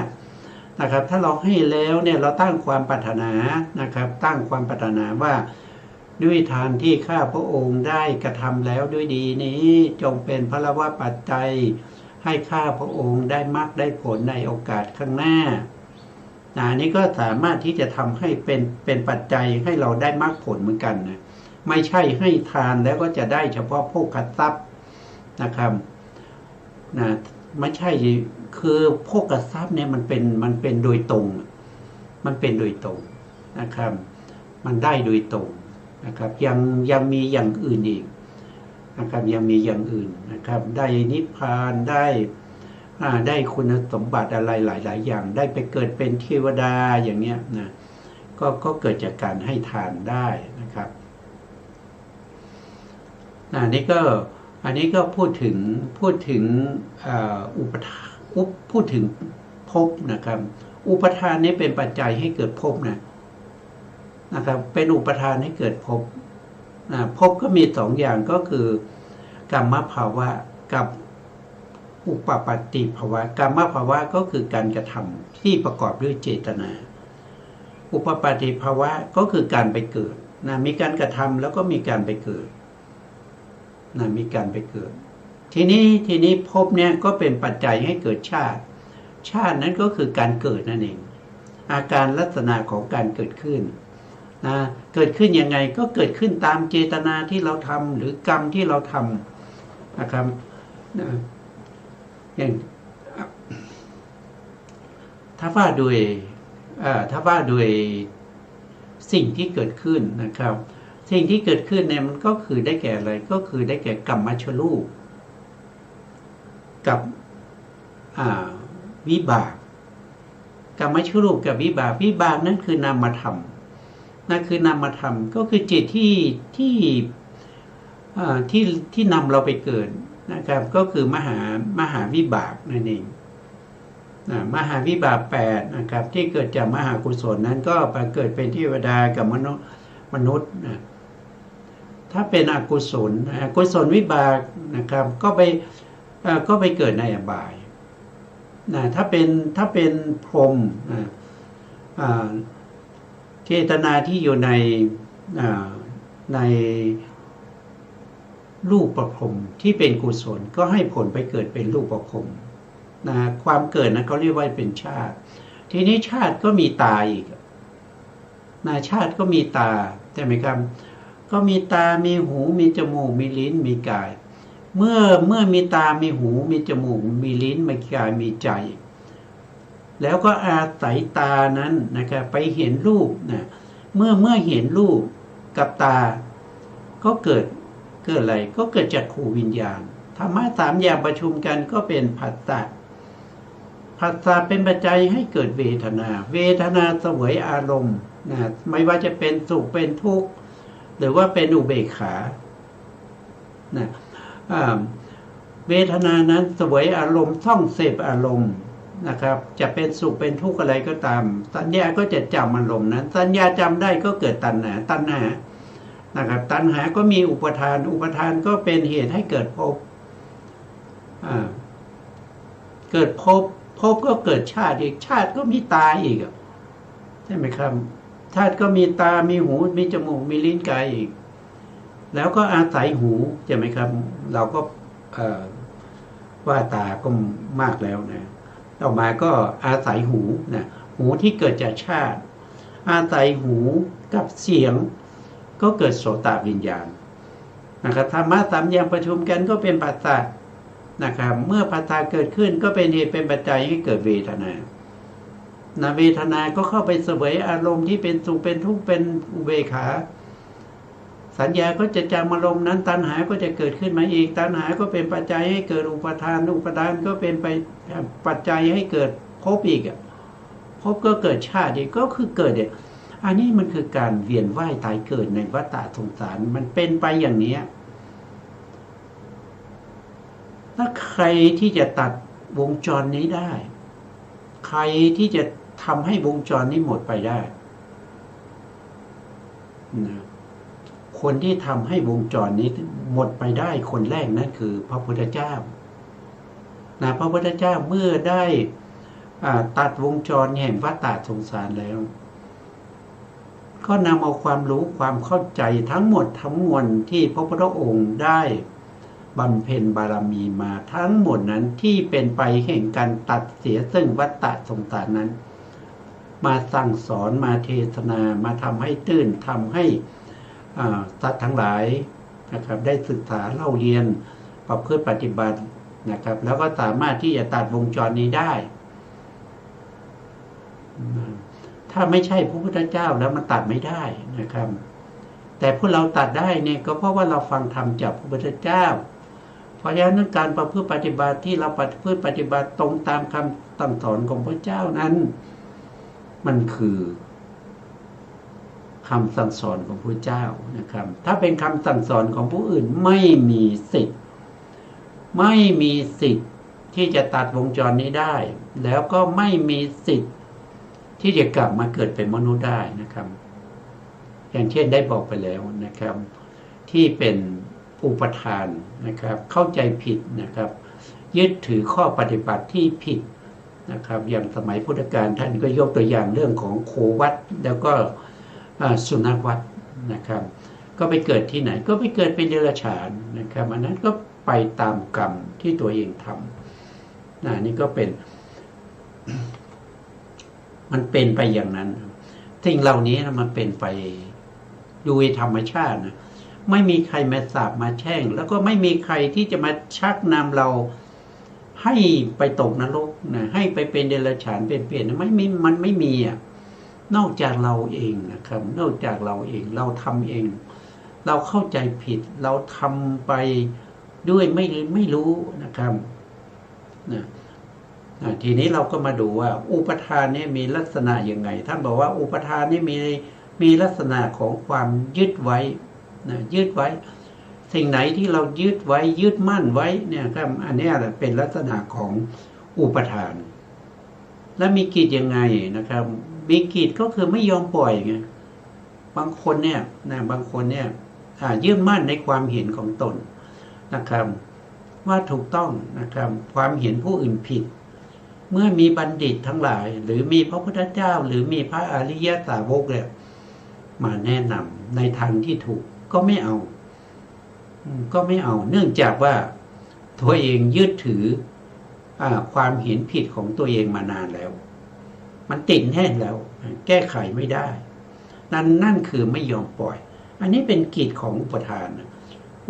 นะครับถ้าเราให้แล้วเนี่ยเราตั้งความปรารถนานะครับตั้งความปรารถนาว่าด้วยทานที่ข้าพระองค์ได้กระทำแล้วด้วยดีนี้จงเป็นพลวะปัจจัยให้ข้าพระองค์ได้มรรคได้ผลในโอกาสข้างหน้านี้ก็สามารถที่จะทำให้เป็นปัจจัยให้เราได้มรรคผลเหมือนกันนะไม่ใช่ให้ทานแล้วก็จะได้เฉพาะโภคทรัพย์นะครับไม่ใช่คือโภคทรัพย์เนี่ยมันเป็นโดยตรงมันเป็นโดยตรงนะครับมันได้โดยตรงนะครับยังมีอย่างอื่นอีกนะครับยังมีอย่างอื่นนะครับได้นิพพานได้คุณสมบัติอะไรหลายๆอย่างได้ไปเกิดเป็นเทวดาอย่างเนี้ยนะก็เกิดจากการให้ทานได้นะครับอันนี้ก็พูดถึงอุปทานพูดถึงภพนะครับอุปทานนี้เป็นปัจจัยให้เกิดภพนะครับเป็นอุปทานให้เกิดภพภพก็มีสองอย่างก็คือกรรมภาวะกับอุปปัตติภาวะกรรมภาวะก็คือการกระทำที่ประกอบด้วยเจตนาอุปปัตติภาวะก็คือการไปเกิดมีการกระทำแล้วก็มีการไปเกิดมีการไปเกิดทีนี้ภพเนี่ยก็เป็นปัจจัยให้เกิดชาตินั้นก็คือการเกิดนั่นเองอาการลักษณะของการเกิดขึ้นเกิดขึ้นยังไงก็เกิดขึ้นตามเจตนาที่เราทำหรือกรรมที่เราทำนะครับอย่างถ้าว่าโดยสิ่งที่เกิดขึ้นนะครับสิ่งที่เกิดขึ้นเนี่ยมันก็คือได้แก่อะไรก็คือได้แก่กรรมชรูปกับวิบากกรรมชรูปกับวิบากนั่นคือนามธรรมนั่นคือนามธรรมก็คือจิตที่นำเราไปเกิดนะครับก็คือมหาวิบากนั่นเองมหาวิบาก8นะครับที่เกิดจากมหากุศลนั้นก็ไปเกิดเป็นเทวดากับมนุษย์นะถ้าเป็นอกุศลวิบากนะครับก็ไปเกิดในอบายถ้าเป็นพรหมเจตนาที่อยู่ใน รูปประพรหมที่เป็นกุศลก็ให้ผลไปเกิดเป็นรูปประพรหมนะความเกิดนะเขาเรียกว่าเป็นชาติทีนี้ชาติก็มีตาอีกนะชาติก็มีตาใช่ไหมครับก็มีตามีหูมีจมูกมีลิ้นมีกายเมื่อมีตามีหูมีจมูกมีลิ้นมีกายมีใจแล้วก็อาศัยตานั้นนะครับไปเห็นรูปนะเมื่อเห็นรูปกับตาก็เกิดอะไรก็เกิดจักขูวิญญาณธรรมะสามอย่างประชุมกันก็เป็นผัสสะเป็นปัจจัยให้เกิดเวทนาเสวยอารมณ์นะไม่ว่าจะเป็นสุขเป็นทุกข์หรือว่าเป็นอุเบกขานะเวทนานั้นเสวยอารมณ์ท่องเสพอารมณ์นะครับจะเป็นสุขเป็นทุกข์อะไรก็ตามสัญญาก็จะจำอารมณ์นั้นสัญญาจำได้ก็เกิดตัณหานะครับตัณหาก็มีอุปทานก็เป็นเหตุให้เกิดภพเกิดภพก็เกิดชาติอีกชาติก็มีตาอีกใช่ไหมครับชาติก็มีตามีหูมีจมูกมีลิ้นกายอีกแล้วก็อาศัยหูใช่ไหมครับเราก็ว่าตาก็มากแล้วนะต่อมาก็อาศัยหูนะหูที่เกิดจากชาติอาศัยหูกับเสียงก็เกิดโสตวิญญาณนะครับธรรมะสามอย่างประชุมกันก็เป็นผัสสะนะครับเมื่อผัสสะเกิดขึ้นก็เป็นเหตุเป็นปัจจัยให้เกิดเวทนาเวทนาก็เข้าไปเสวยอารมณ์ที่เป็นสุขเป็นทุกข์เป็นอุเบกขาสัญญาก็จะจำอารมณ์นั้นตัณหาก็จะเกิดขึ้นมาอีกตัณหาก็เป็นปัจจัยให้เกิดอุปทานก็เป็นไปปัจจัยให้เกิดภพอีกภพก็เกิดชาติอีกก็คือเกิดเนี่ยอันนี้มันคือการเวียนว่ายตายเกิดในวัฏสงสารมันเป็นไปอย่างนี้ถ้าใครที่จะตัดวงจรนี้ได้ใครที่จะทำให้วงจรนี้หมดไปได้นะคนที่ทำให้วงจรนี้หมดไปได้คนแรกนั่นคือพระพุทธเจ้านะพระพุทธเจ้าเมื่อได้ตัดวงจรแห่งวัฏสงสารแล้วก็นำเอาความรู้ความเข้าใจทั้งหมดทั้งมวลที่พระพุทธองค์ได้บำเพ็ญบารมีมาทั้งหมดนั้นที่เป็นไปแห่งการตัดเสียซึ่งวัฏสงสารนั้นมาสั่งสอนมาเทศนามาทำให้ตื่นทำให้สัตว์ทั้งหลายนะครับได้ศึกษาเล่าเรียนประพฤติปฏิบัตินะครับแล้วก็สามารถที่จะตัดวงจรนี้ได้ถ้าไม่ใช่พระพุทธเจ้าแล้วมันตัดไม่ได้นะครับแต่พวกเราตัดได้เนี่ยก็เพราะว่าเราฟังธรรมจากพระพุทธเจ้าเพราะฉะนั้นการประพฤติปฏิบัติที่เราประพฤติปฏิบัติตรงตามคำสั่งสอนของพระเจ้านั้นมันคือคำสั่งสอนของพระเจ้านะครับถ้าเป็นคำสั่งสอนของผู้อื่นไม่มีสิทธิ์ที่จะตัดวงจรนี้ได้แล้วก็ไม่มีสิทธิ์ที่จะกลับมาเกิดเป็นมนุษย์ได้นะครับอย่างเช่นได้บอกไปแล้วนะครับที่เป็นอุปทานนะครับเข้าใจผิดนะครับยึดถือข้อปฏิบัติที่ผิดนะครับอย่างสมัยพุทธกาลท่านก็ยกตัวอย่างเรื่องของโควัฏแล้วก็สุนัขวัฏนะครับก็ไปเกิดที่ไหนก็ไปเกิดเป็นเดรัจฉานนะครับอันนั้นก็ไปตามกรรมที่ตัวเองทำนี่ก็เป็นมันเป็นไปอย่างนั้นสิ่งเหล่านี้นะมันเป็นไปโดยธรรมชาตินะไม่มีใครมาสาปมาแช่งแล้วก็ไม่มีใครที่จะมาชักนำเราให้ไปตกนรกนะให้ไปเป็นเดรัจฉานเป็นเปลี่ยนไม่มีมันไม่มีนอกจากเราเองนะครับนอกจากเราเองเราทำเองเราเข้าใจผิดเราทำไปด้วยไม่รู้นะครับนะทีนี้เราก็มาดูว่าอุปทานนี่มีลักษณะยังไงท่านบอกว่าอุปทานนี่มีลักษณะของความยึดไว้นะยึดไว้สิ่งไหนที่เรายึดไว้ยึดมั่นไว้เนี่ยครับอันนี้เป็นลักษณะของอุปทานและมีกิจยังไงนะครับมีกิจก็คือไม่ยอมปล่อยไงบางคนเนี่ยยึดมั่นในความเห็นของตนนะครับว่าถูกต้องนะครับความเห็นผู้อื่นผิดเมื่อมีบัณฑิตทั้งหลายหรือมีพระพุทธเจ้าหรือมีพระอริยสาวกเนี่ยมาแนะนำในทางที่ถูกก็ไม่เอา ก็ไม่เอาเนื่องจากว่าตัวเองยึดถือความเห็นผิดของตัวเองมานานแล้วมันติดแน่นแล้วแก้ไขไม่ได้นั่นคือไม่ยอมปล่อยอันนี้เป็นกิจของอุปทาน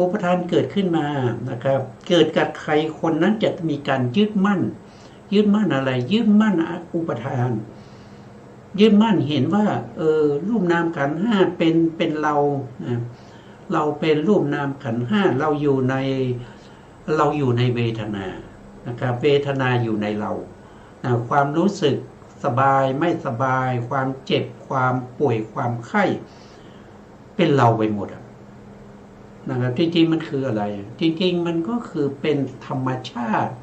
อุปทานเกิดขึ้นมานะครับเกิดกับใครคนนั้นจะมีการยึดมั่นอะไรยึดมั่นอุปทานยึดมั่นเห็นว่ารูปนามขันธ์ห้าเป็นเราเราเป็นรูปนามขันธ์ห้าเราอยู่ในเวทนานะครับเวทนาอยู่ในเราความรู้สึกสบายไม่สบายความเจ็บความป่วยความไข้เป็นเราไปหมดนะครับจริงๆมันคืออะไรจริงๆมันก็คือเป็นธรรมชาติ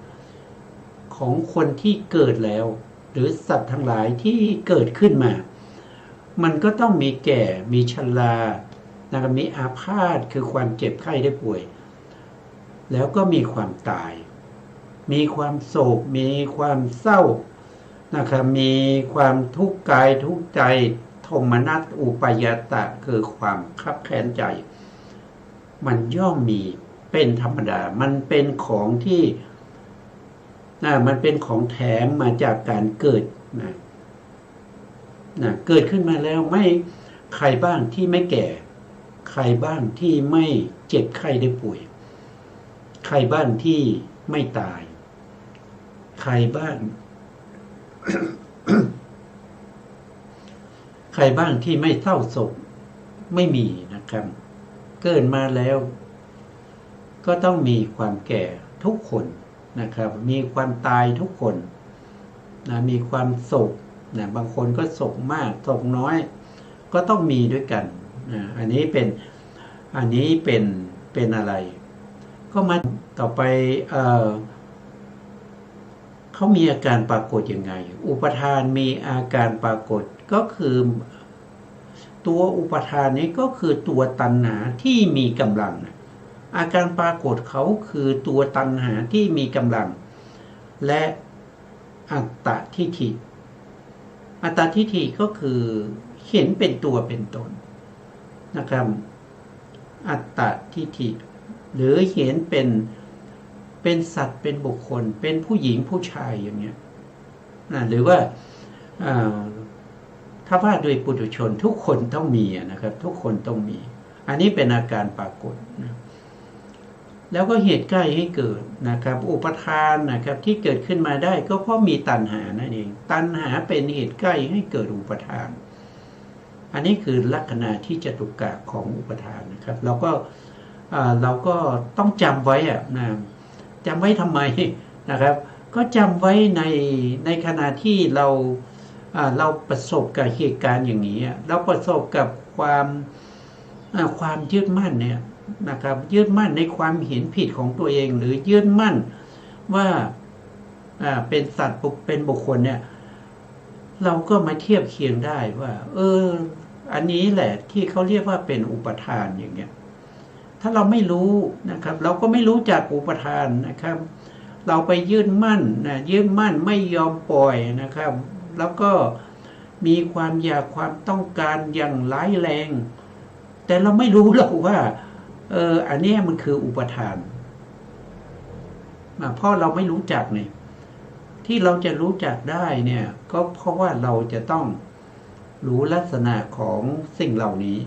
ของคนที่เกิดแล้วหรือสัตว์ทั้งหลายที่เกิดขึ้นมามันก็ต้องมีแก่มีชรานะครับมีอาพาธคือความเจ็บไข้ได้ป่วยแล้วก็มีความตายมีความโศกมีความเศร้านะครับมีความทุกข์กายทุกข์ใจโทมนัสอุปายาตะคือความคับแค้นใจมันย่อมมีเป็นธรรมดามันเป็นของที่มันเป็นของแถมมาจากการเกิดเกิดขึ้นมาแล้วไม่ใครบ้างที่ไม่แก่ใครบ้างที่ไม่เจ็บไข้ได้ป่วยใครบ้างที่ไม่ตายใครบ้าง ใครบ้างที่ไม่เศร้าโศกไม่มีนะครับเกิดมาแล้วก็ต้องมีความแก่ทุกคนนะครับมีความตายทุกคนมีความโศกบางคนก็โศกมากโศกน้อยก็ต้องมีด้วยกันอันนี้เป็นอะไรก็มาต่อไปเขามีอาการปรากฏยังไงอุปทานมีอาการปรากฏก็คือตัวอุปทานนี้ก็คือตัวตัณหาที่มีกำลังอาการปรากฏเขาคือตัวตัณหาที่มีกำลังและอัตตทิฏฐิอัตตทิฏฐิก็คือเห็นเป็นตัวเป็นตนนะครับอัตตทิฏฐิหรือเห็นเป็นสัตว์เป็นบุคคลเป็นผู้หญิงผู้ชายอย่างเงี้ยหรือว่าถ้าว่าโดยปุถุชนทุกคนต้องมีนะครับทุกคนต้องมีอันนี้เป็นอาการปรากฏนะแล้วก็เหตุใกล้ให้เกิดนะครับอุปทานนะครับที่เกิดขึ้นมาได้ก็เพราะมีตัณหานั่นเองตัณหาเป็นเหตุใกล้ให้เกิดอุปทานอันนี้คือลักษณะที่จตุกะของอุปทานนะครับเราก็ต้องจำไว้นะจำไว้ทำไมนะครับก็จำไว้ในขณะที่เราประสบกับเหตุการณ์อย่างนี้เราประสบกับความยึดมั่นเนี่ยนะครับยึดมั่นในความเห็นผิดของตัวเองหรือยึดมั่นว่าเป็นสัตว์เป็นบุคคลเนี่ยเราก็มาเทียบเคียงได้ว่าอันนี้แหละที่เขาเรียกว่าเป็นอุปทานอย่างเงี้ยถ้าเราไม่รู้นะครับเราก็ไม่รู้จักอุปทานนะครับเราไปยึดมั่นไม่ยอมปล่อยนะครับแล้วก็มีความอยากความต้องการอย่างร้ายแรงแต่เราไม่รู้หรอกว่าอันนี้มันคืออุปทานเพราะเราไม่รู้จักเนี่ยที่เราจะรู้จักได้เนี่ยก็เพราะว่าเราจะต้องรู้ลักษณะของสิ่งเหล่านี้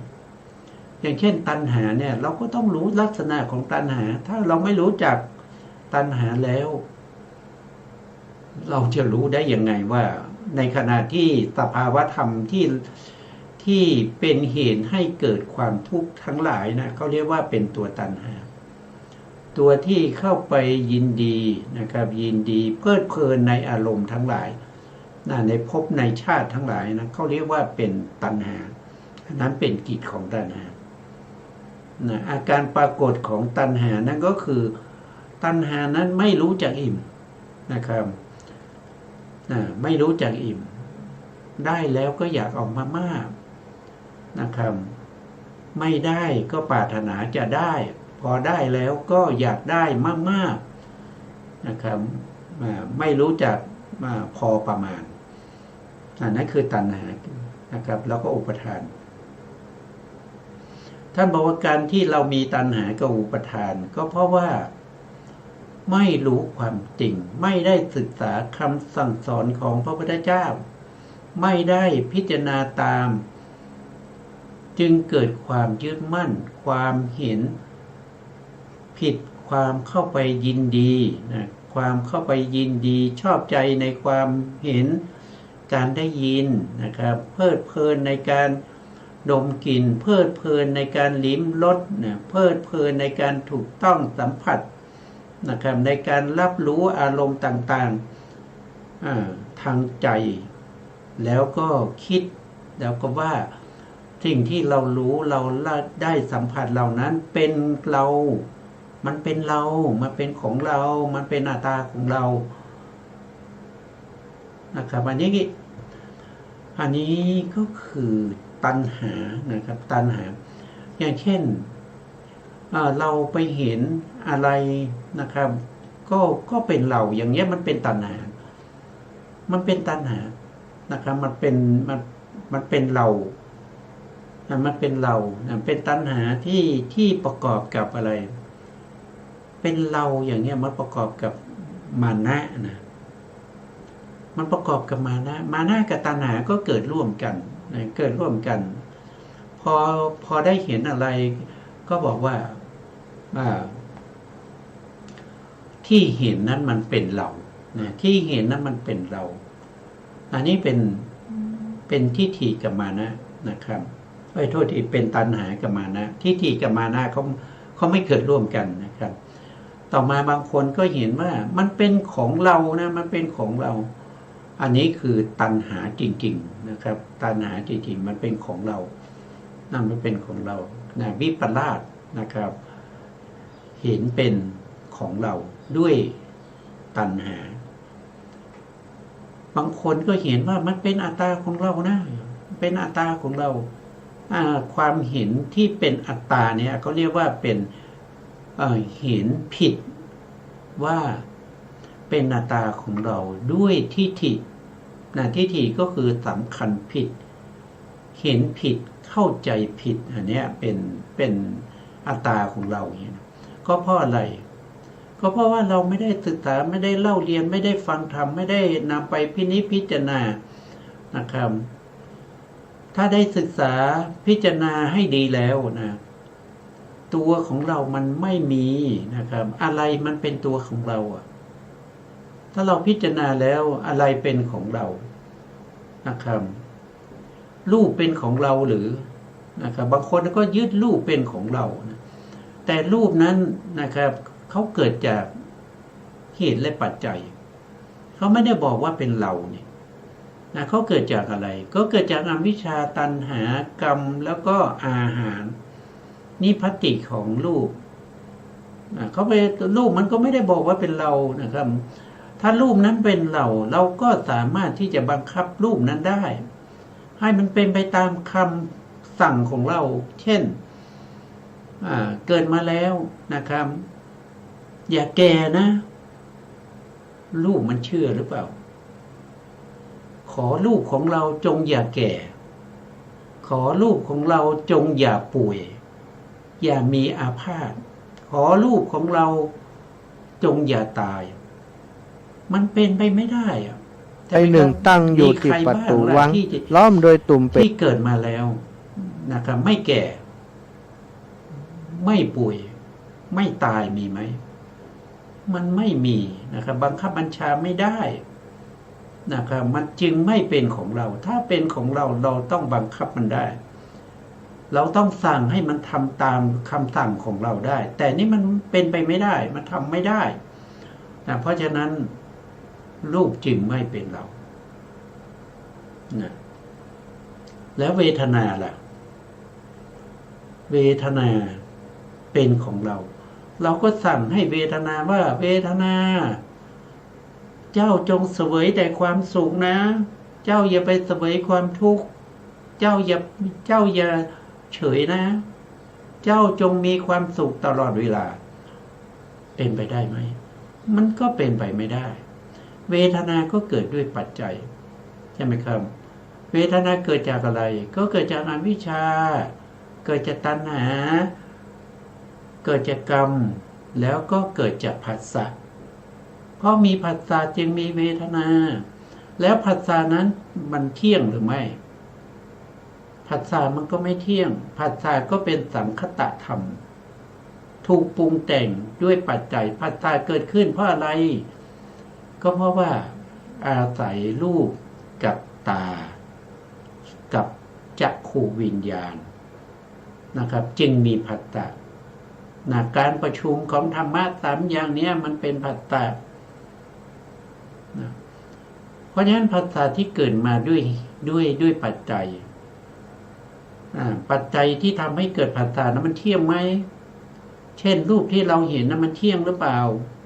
อย่างเช่นตัณหาเนี่ยเราก็ต้องรู้ลักษณะของตัณหาถ้าเราไม่รู้จักตัณหาแล้วเราจะรู้ได้ยังไงว่าในขณะที่สภาวธรรมที่เป็นเหตุให้เกิดความทุกข์ทั้งหลายนะเขาเรียกว่าเป็นตัวตัณหาตัวที่เข้าไปยินดีนะครับยินดีเพลิดเพลินในอารมณ์ทั้งหลายในภพในชาติทั้งหลายนะเขาเรียกว่าเป็นตัณหาอันนั้นเป็นกิจของตัณหาอาการปรากฏของตัณหานั่นก็คือตัณหานั้นไม่รู้จักอิ่มนะครับไม่รู้จักอิ่มได้แล้วก็อยากออกมามากนะครับไม่ได้ก็ปรารถนาจะได้พอได้แล้วก็อยากได้มากๆนะครับไม่รู้จักพอประมาณนั่นคือตัณหานะครับแล้วก็อุปทาน ท่านบอกว่าการที่เรามีตัณหากับอุปทานก็เพราะว่าไม่รู้ความจริงไม่ได้ศึกษาคำสั่งสอนของพระพุทธเจ้าไม่ได้พิจารณาตามจึงเกิดความยึดมั่นความเห็นผิดความเข้าไปยินดีนะความเข้าไปยินดีชอบใจในความเห็นการได้ยินนะครับเพลิดเพลินในการดมกลิ่นเพลิดเพลินในการลิ้มรสนะเพลิดเพลินในการถูกต้องสัมผัสนะครับในการรับรู้อารมณ์ต่างๆทางใจแล้วก็คิดแล้วก็ว่าสิ่งที่เรารู้เราได้สัมผัสเหล่านั้นเป็นเรามันเป็นเรามันเป็นของเรามันเป็นอัตตาของเรานะครับอันนี้ก็คือตัณหานะครับตัณหาอย่างเช่นเราไปเห็นอะไรนะครับก็เป็นเราอย่างเงี้ยมันเป็นตัณหามันเป็นตัณหานะครับมันเป็นเรามันเป็นเราเป็นตัณหาที่ประกอบกับอะไรเป็นเราอย่างเงี้ยมันประกอบกับมานะนะมันประกอบกับมานะกับตัณหาก็เกิดร่วมกันเกิดร่วมกันพอได้เห็นอะไรก็บอกว่าที่เห็นนั้นมันเป็นเราที่เห็นนั้นมันเป็นเราอันนี้เป็นทิฏฐิกับมานะนะครับโทษทีเป็นตัณหากับมานะทิฏฐิกับมานะเขาไม่เกิดร่วมกันนะครับต่อมาบางคนก็เห็นว่ามันเป็นของเรานะมันเป็นของเราอันนี้คือตัณหาจริงๆนะครับตัณหาจริงๆมันเป็นของเรานั่นมันเป็นของเรานะวิปลาสนะครับเห็นเป็นของเราด้วยตัณหาบางคนก็เห็นว่ามันเป็นอัตตาของเรานะเป็นอัตตาของเราความเห็นที่เป็นอัตตาเนี่ยเขาเรียกว่าเป็นเห็นผิดว่าเป็นอัตตาของเราด้วยทิฏฐิทิฏฐิก็คือสำคัญผิดเห็นผิดเข้าใจผิดอันนี้เป็นอัตตาของเราอย่างนี้ก็เพราะอะไรก็เพราะว่าเราไม่ได้ศึกษาไม่ได้เล่าเรียนไม่ได้ฟังธรรมไม่ได้นำไปพิจารณานะครับถ้าได้ศึกษาพิจารณาให้ดีแล้วนะตัวของเรามันไม่มีนะครับอะไรมันเป็นตัวของเราถ้าเราพิจารณาแล้วอะไรเป็นของเรานะครับรูปเป็นของเราหรือนะครับบางคนก็ยึดรูปเป็นของเรานะแต่รูปนั้นนะครับเขาเกิดจากเหตุและปัจจัยเขาไม่ได้บอกว่าเป็นเราเนี่ยนะเขาเกิดจากอะไรก็เกิดจากอวิชชาตัณหากรรมแล้วก็อาหารนี่พติของรูปเขาไปรูปมันก็ไม่ได้บอกว่าเป็นเรานะครับถ้ารูปนั้นเป็นเราก็สามารถที่จะบังคับรูปนั้นได้ให้มันเป็นไปตามคำสั่งของเราเช่นเกิดมาแล้วนะครับอย่าแก่นะลูกมันเชื่อหรือเปล่าขอลูกของเราจงอย่าแก่ขอลูกของเราจงอย่าป่วยอย่ามีอาพาธขอลูกของเราจงอย่าตายมันเป็นไปไม่ได้ไอ้หนึ่งตั้งอยู่ที่ประตูวังล้อมโดยตุ่มเป็ดที่เกิดมาแล้วนะครับไม่แก่ไม่ป่วยไม่ตายมีไหมมันไม่มีนะครับบังคับบัญชาไม่ได้นะครับมันจึงไม่เป็นของเราถ้าเป็นของเราเราต้องบังคับมันได้เราต้องสั่งให้มันทำตามคำสั่งของเราได้แต่นี่มันเป็นไปไม่ได้มันทำไม่ได้นะเพราะฉะนั้นรูปจึงไม่เป็นเรานะแล้วเวทนาล่ะเวทนาเป็นของเราก็สั่งให้เวทนาว่าเวทนาเจ้าจงเสวยแต่ความสุขนะเจ้าอย่าไปเสวยความทุกข์เจ้าอย่าเฉยนะเจ้าจงมีความสุขตลอดเวลาเป็นไปได้ไหมมันก็เป็นไปไม่ได้เวทนาก็เกิดด้วยปัจจัยใช่ไหมครับเวทนาเกิดจากอะไรก็เกิดจากอวิชชา เกิดจากตัณหาเกิดจากกรรมแล้วก็เกิดจากผัสสะเพราะมีผัสสะจึงมีเวทนาแล้วผัสสะนั้นมันเที่ยงหรือไม่ผัสสะมันก็ไม่เที่ยงผัสสะก็เป็นสังคตธรรมถูกปรุงแต่งด้วยปัจจัยผัสสะเกิดขึ้นเพราะอะไรก็เพราะว่าอาศัยรูปกับตากับจักขูวิญญาณนะครับจึงมีผัสสะการประชุมของธรรมะสามอย่างนี้มันเป็นผัสสะนะเพราะฉะนั้นผัสสะที่เกิดมาด้วยปัจจัยปัจจัยที่ทำให้เกิดผัสสะนั้นมันเที่ยงไหมเช่นรูปที่เราเห็นนั้นมันเที่ยงหรือเปล่า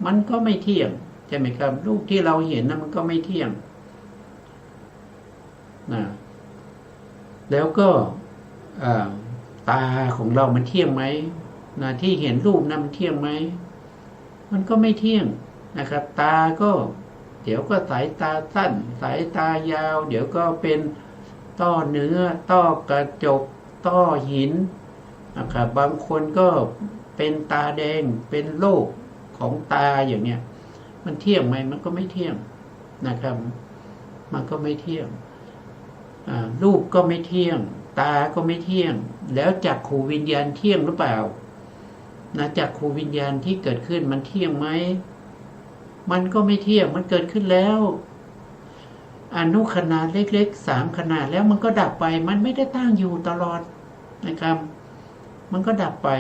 มันก็ไม่เที่ยงใช่ไหมครับรูปที่เราเห็นนั้นมันก็ไม่เที่ยงนะแล้วก็ตาของเรามันเที่ยงไหมที่เห็นรูปนั้นมันเที่ยงไหมมันก็ไม่เที่ยงนะครับตาก็เดี๋ยวก็สายตาสั้นสายตายาวเดี๋ยวก็เป็นต้อเนื้อต้อกระจกต้อหินนะครับบางคนก็เป็นตาแดงเป็นโรคของตาอย่างเนี้ยมันเที่ยงไหมมันก็ไม่เที่ยงนะครับมันก็ไม่เที่ยงรูปก็ไม่เที่ยงตาก็ไม่เที่ยงแล้วจักขูวิญญาณเที่ยงหรือเปล่าจักขูวิญญาณที่เกิดขึ้นมันเที่ยงไหมมันก็ไม่เที่ยงมันเกิดขึ้นแล้วอนุขนาดเล็กๆ3ขนาดแล้วมันก็ดับไปมันไม่ได้ตั้งอยู่ตลอดนะครับมันก็ดับไป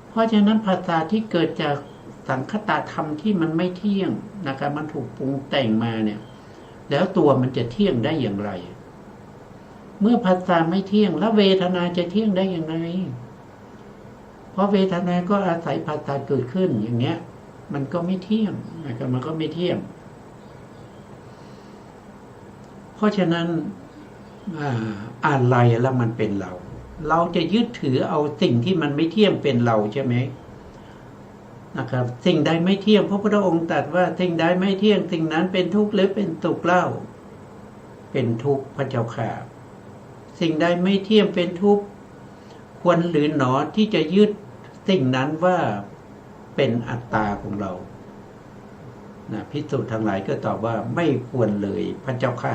เพราะฉะนั้นภาษาที่เกิดจากสังคตธรรมที่มันไม่เที่ยงนะครับมันถูกปรุงแต่งมาเนี่ยแล้วตัวมันจะเที่ยงได้อย่างไรเมื่อภาษาไม่เที่ยงแล้วเวทนาจะเที่ยงได้อย่างไรเพราะเวทนาก็อาศัยภาษาเกิดขึ้นอย่างเงี้ยมันก็ไม่เที่ยงนะครับมันก็ไม่เที่ยงเพราะฉะนั้นอะไรแล้วมันเป็นเราจะยึดถือเอาสิ่งที่มันไม่เที่ยงเป็นเราใช่ไหมนะครับสิ่งใดไม่เที่ยงพระพุทธองค์ตรัสว่าสิ่งใดไม่เที่ยงสิ่งนั้นเป็นทุกข์หรือเป็นสุขเล่าเป็นทุกข์พระเจ้าค่ะสิ่งใดไม่เที่ยงเป็นทุกข์ควรหรือหนอที่จะยึดสิ่งนั้นว่าเป็นอัตตาของเราภิกษุทั้งหลายก็ตอบว่าไม่ควรเลยพระเจ้าค่ะ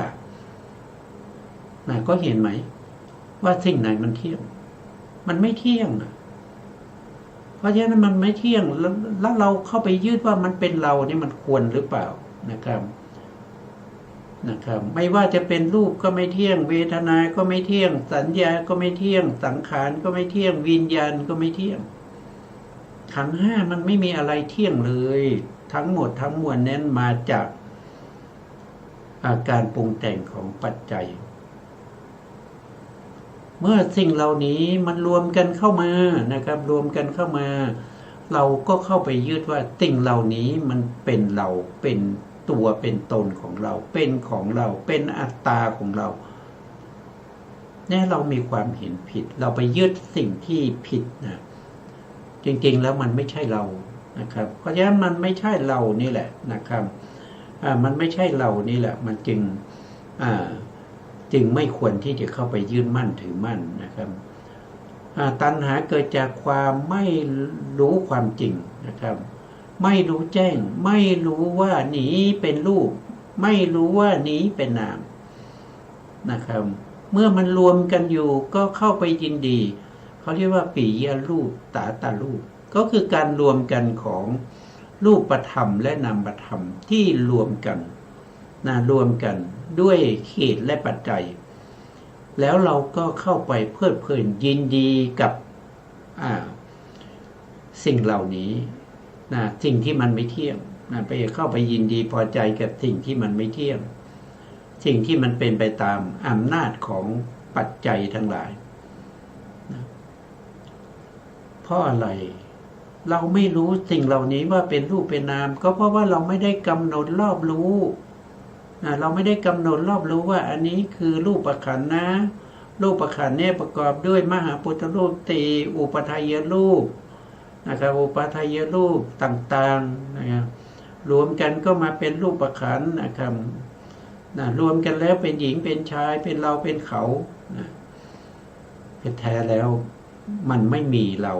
ก็เห็นไหมว่าสิ่งไหนมันเที่ยงมันไม่เที่ยงเพราะฉะนั้นมันไม่เที่ยงแล้วเราเข้าไปยึดว่ามันเป็นเรานี่มันควรหรือเปล่านะครับไม่ว่าจะเป็นรูปก็ไม่เที่ยงเวทนาก็ไม่เที่ยงสัญญาก็ไม่เที่ยงสังขารก็ไม่เที่ยงวิญญาณก็ไม่เที่ยงขันธ์ห้ามันไม่มีอะไรเที่ยงเลยทั้งหมดทั้งมวลนั้นมาจากอาการปรุงแต่งของปัจจัยเมื่อสิ่งเหล่านี้มันรวมกันเข้ามานะครับรวมกันเข้ามาเราก็เข้าไปยึดว่าสิ่งเหล่านี้มันเป็นเราเป็นตัวเป็นตนของเราเป็นของเราเป็นอัตตาของเราเนี่ยเรามีความเห็นผิดเราไปยึดสิ่งที่ผิดนะจริงๆแล้วมันไม่ใช่เรานะครับเพราะฉะนั้นมันไม่ใช่เรานี่แหละนะครับมันไม่ใช่เรานี่แหละมันจึงไม่ควรที่จะเข้าไปยึดมั่นถือมั่นนะครับตัณหาเกิดจากความไม่รู้ความจริงนะครับไม่รู้แจ้งไม่รู้ว่านี้เป็นรูปไม่รู้ว่านี้เป็นนามนะครับเมื่อมันรวมกันอยู่ก็เข้าไปยินดีเขาเรียกว่าปิยรูปตาตารูปก็คือการรวมกันของรูปธรรมและนามธรรมที่รวมกันรวมกันด้วยเหตุและปัจจัยแล้วเราก็เข้าไปเพลิดเพลินยินดีกับสิ่งเหล่านี้สิ่งที่มันไม่เที่ยงไปเข้าไปยินดีพอใจกับสิ่งที่มันไม่เที่ยงสิ่งที่มันเป็นไปตามอำนาจของปัจจัยทั้งหลายเพราะอะไรเราไม่รู้สิ่งเหล่านี้ว่าเป็นรูปเป็นนามก็เพราะว่าเราไม่ได้กำหนดรอบรู้เราไม่ได้กำหนดรอบรู้ว่าอันนี้คือรูปขันธ์นะรูปขันธ์เนี่ยประกอบด้วยมหาพุทธรูปตีอุปทายรูปนะครับอุปทายรูปต่างๆนะครับรวมกันก็มาเป็นรูปขันธ์นะครับรวมกันแล้วเป็นหญิงเป็นชายเป็นเราเป็นเขา แท้แล้วมันไม่มีเรา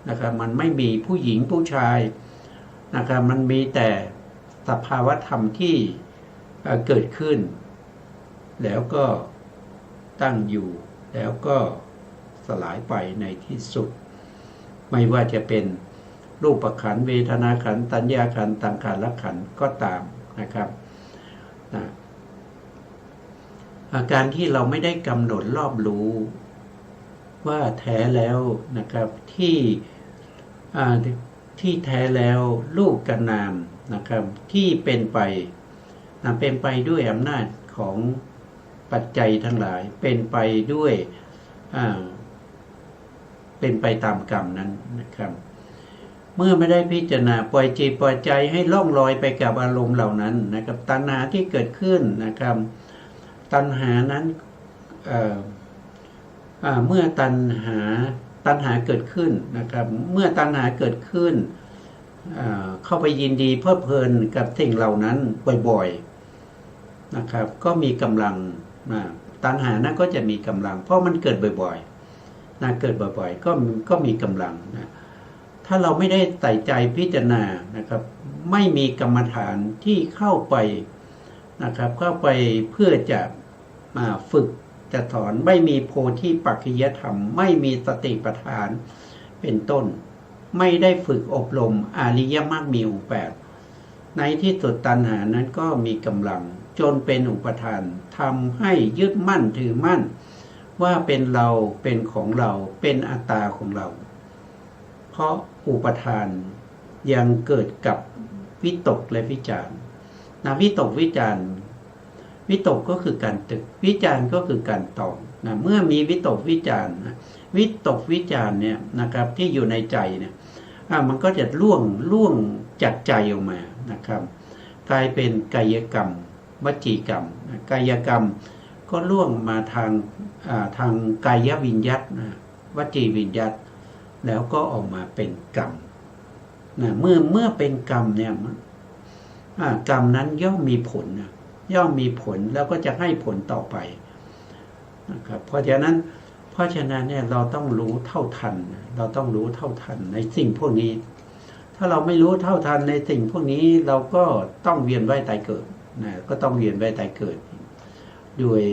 นะครับมันไม่มีผู้หญิงผู้ชายนะครับมันมีแต่สภาวธรรมที่เกิดขึ้นแล้วก็ตั้งอยู่แล้วก็สลายไปในที่สุดไม่ว่าจะเป็นรูปขันธ์เวทนาขันธ์สัญญาขันธ์สังขารขันธ์ก็ตามนะครับอาการที่เราไม่ได้กำหนดรอบรู้ว่าแท้แล้วนะครับที่แท้แล้วรูปกับนามนะครับที่เป็นไปด้วยอำนาจของปัจจัยทั้งหลายเป็นไปด้วยเป็นไปตามกรรมนั้นนะครับเมื่อไม่ได้พิจารณาปล่อยจิตปล่อยใจให้ล่องลอยไปกับอารมณ์เหล่านั้นนะครับตัณหาที่เกิดขึ้นนะครับตัณหานั้นเมื่อตัณหาเกิดขึ้นนะครับเมื่อตัณหาเกิดขึ้นเข้าไปยินดีเพลิดเพลินกับสิ่งเหล่านั้นบ่อยๆนะครับก็มีกำลังตัณหานั้นก็จะมีกำลังเพราะมันเกิดบ่อยๆเกิดบ่อยๆก็มีกำลังนะถ้าเราไม่ได้ใส่ใจพิจารณานะครับไม่มีกรรมฐานที่เข้าไปนะครับเข้าไปเพื่อจะมาฝึกจะถอนไม่มีโพธิปัจจยธรรมไม่มีสติปัฏฐานเป็นต้นไม่ได้ฝึกอบรมอริยมรรคมีองค์แปดในที่สุดตัณหานั้นก็มีกำลังจนเป็นอุปทานทำให้ยึดมั่นถือมั่นว่าเป็นเราเป็นของเราเป็นอัตตาของเราเพราะอุปทานยังเกิดกับวิตกและวิจารณ์วิตกวิจารณ์วิตกก็คือการตึกวิจารณ์ก็คือการตอบเมื่อมีวิตกวิจารณ์วิตกวิจารณ์เนี่ยนะครับที่อยู่ในใจเนี่ยมันก็จะล่วงจากใจออกมานะครับกลายเป็นกายกรรมวจีกรรมกายกรรมก็ล่วงมาทางกายวิญญัตวจีวิญญัตแล้วก็ออกมาเป็นกรรมเมื่อเป็นกรรมเนี่ยกรรมนั้นย่อมมีผลแล้วก็จะให้ผลต่อไปนะครับเพราะฉะนั้นเนี่ยเราต้องรู้เท่าทันในสิ่งพวกนี้ถ้าเราไม่รู้เท่าทันในสิ่งพวกนี้เราก็ต้องเวียนว่ายตายเกิดก็ต้องเวียนว่ายตายเกิดโดย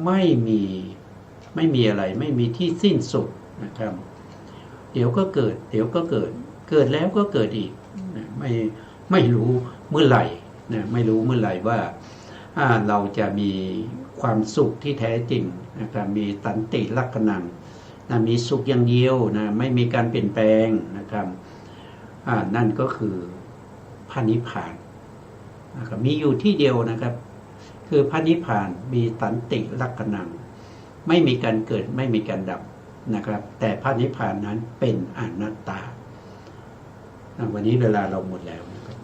ไม่มีอะไรไม่มีที่สิ้นสุดนะครับเดี๋ยวก็เกิดแล้วก็เกิดอีกไม่รู้เมื่อไหร่ไม่รู้เมื่อไหร่ว่าเราจะมีความสุขที่แท้จริงนะครับมีสันติลักขณังมีสุขอย่างเดียวไม่มีการเปลี่ยนแปลงนะครับนั่นก็คือพระนิพพานนะครับมีอยู่ที่เดียวนะครับคือพระนิพพานมีสันติลักขณังไม่มีการเกิดไม่มีการดับนะครับแต่พระนิพพานนั้นเป็นอนัตตาวันนี้เวลาเราหมดแล้วนะครับ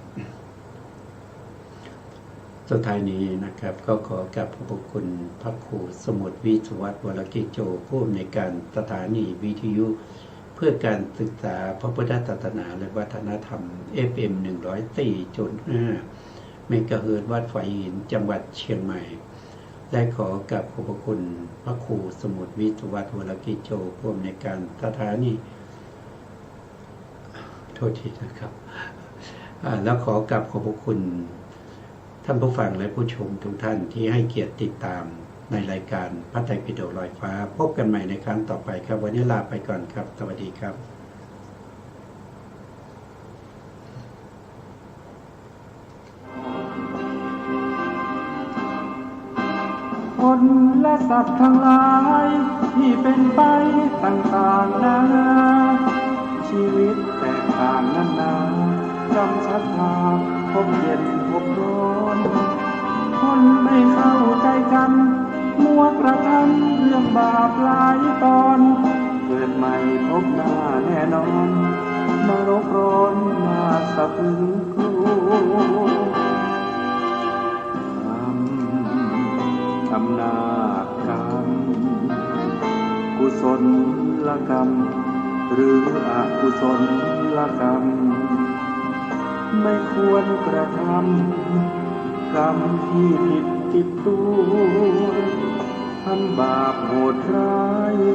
สุดท้ายนี้นะครับก็ขอกราบขอบคุณพระครูสมุทรวิศวัตรวรกิจโจผู้อำนวยการสถานีวิทยุเพื่อการศึกษาพระพุทธศาสนาและวัฒนธรรม FM 104.5 เมกะเฮิรตซ์วัดฝายหินจังหวัดเชียงใหม่ได้ขอกราบขอบคุณพระครูสมุทรวิศวัตรวรกิจโจผู้อำนวยการสถานีโทษทีนะครับแล้วขอกราบขอบคุณท่านผู้ฟังและผู้ชมทุกท่านที่ให้เกียรติติดตามในรายการพระไตรปิฎกลอยฟ้าพบกันใหม่ในครั้งต่อไปครับวันนี้ลาไปก่อนครับสวัสดีครับคนและสัตว์ทั้งหลายที่เป็นไปต่างๆนานาชีวิตแตกต่างนานาจำชัดทางพบเย็นพบร้อนคนไม่เข้าใจกันมัวกระทำเรื่องบาปหลายตอนเกิดใหม่พบหน้าแน่นอนนรกร้อนหน้าสะพรึงกลัวอำนาจกรรมกุศลกรรมหรืออกุศลกรรมไม่ควรกระทำกรรมที่ผิดติดตัว ทำบาปโหดร้าย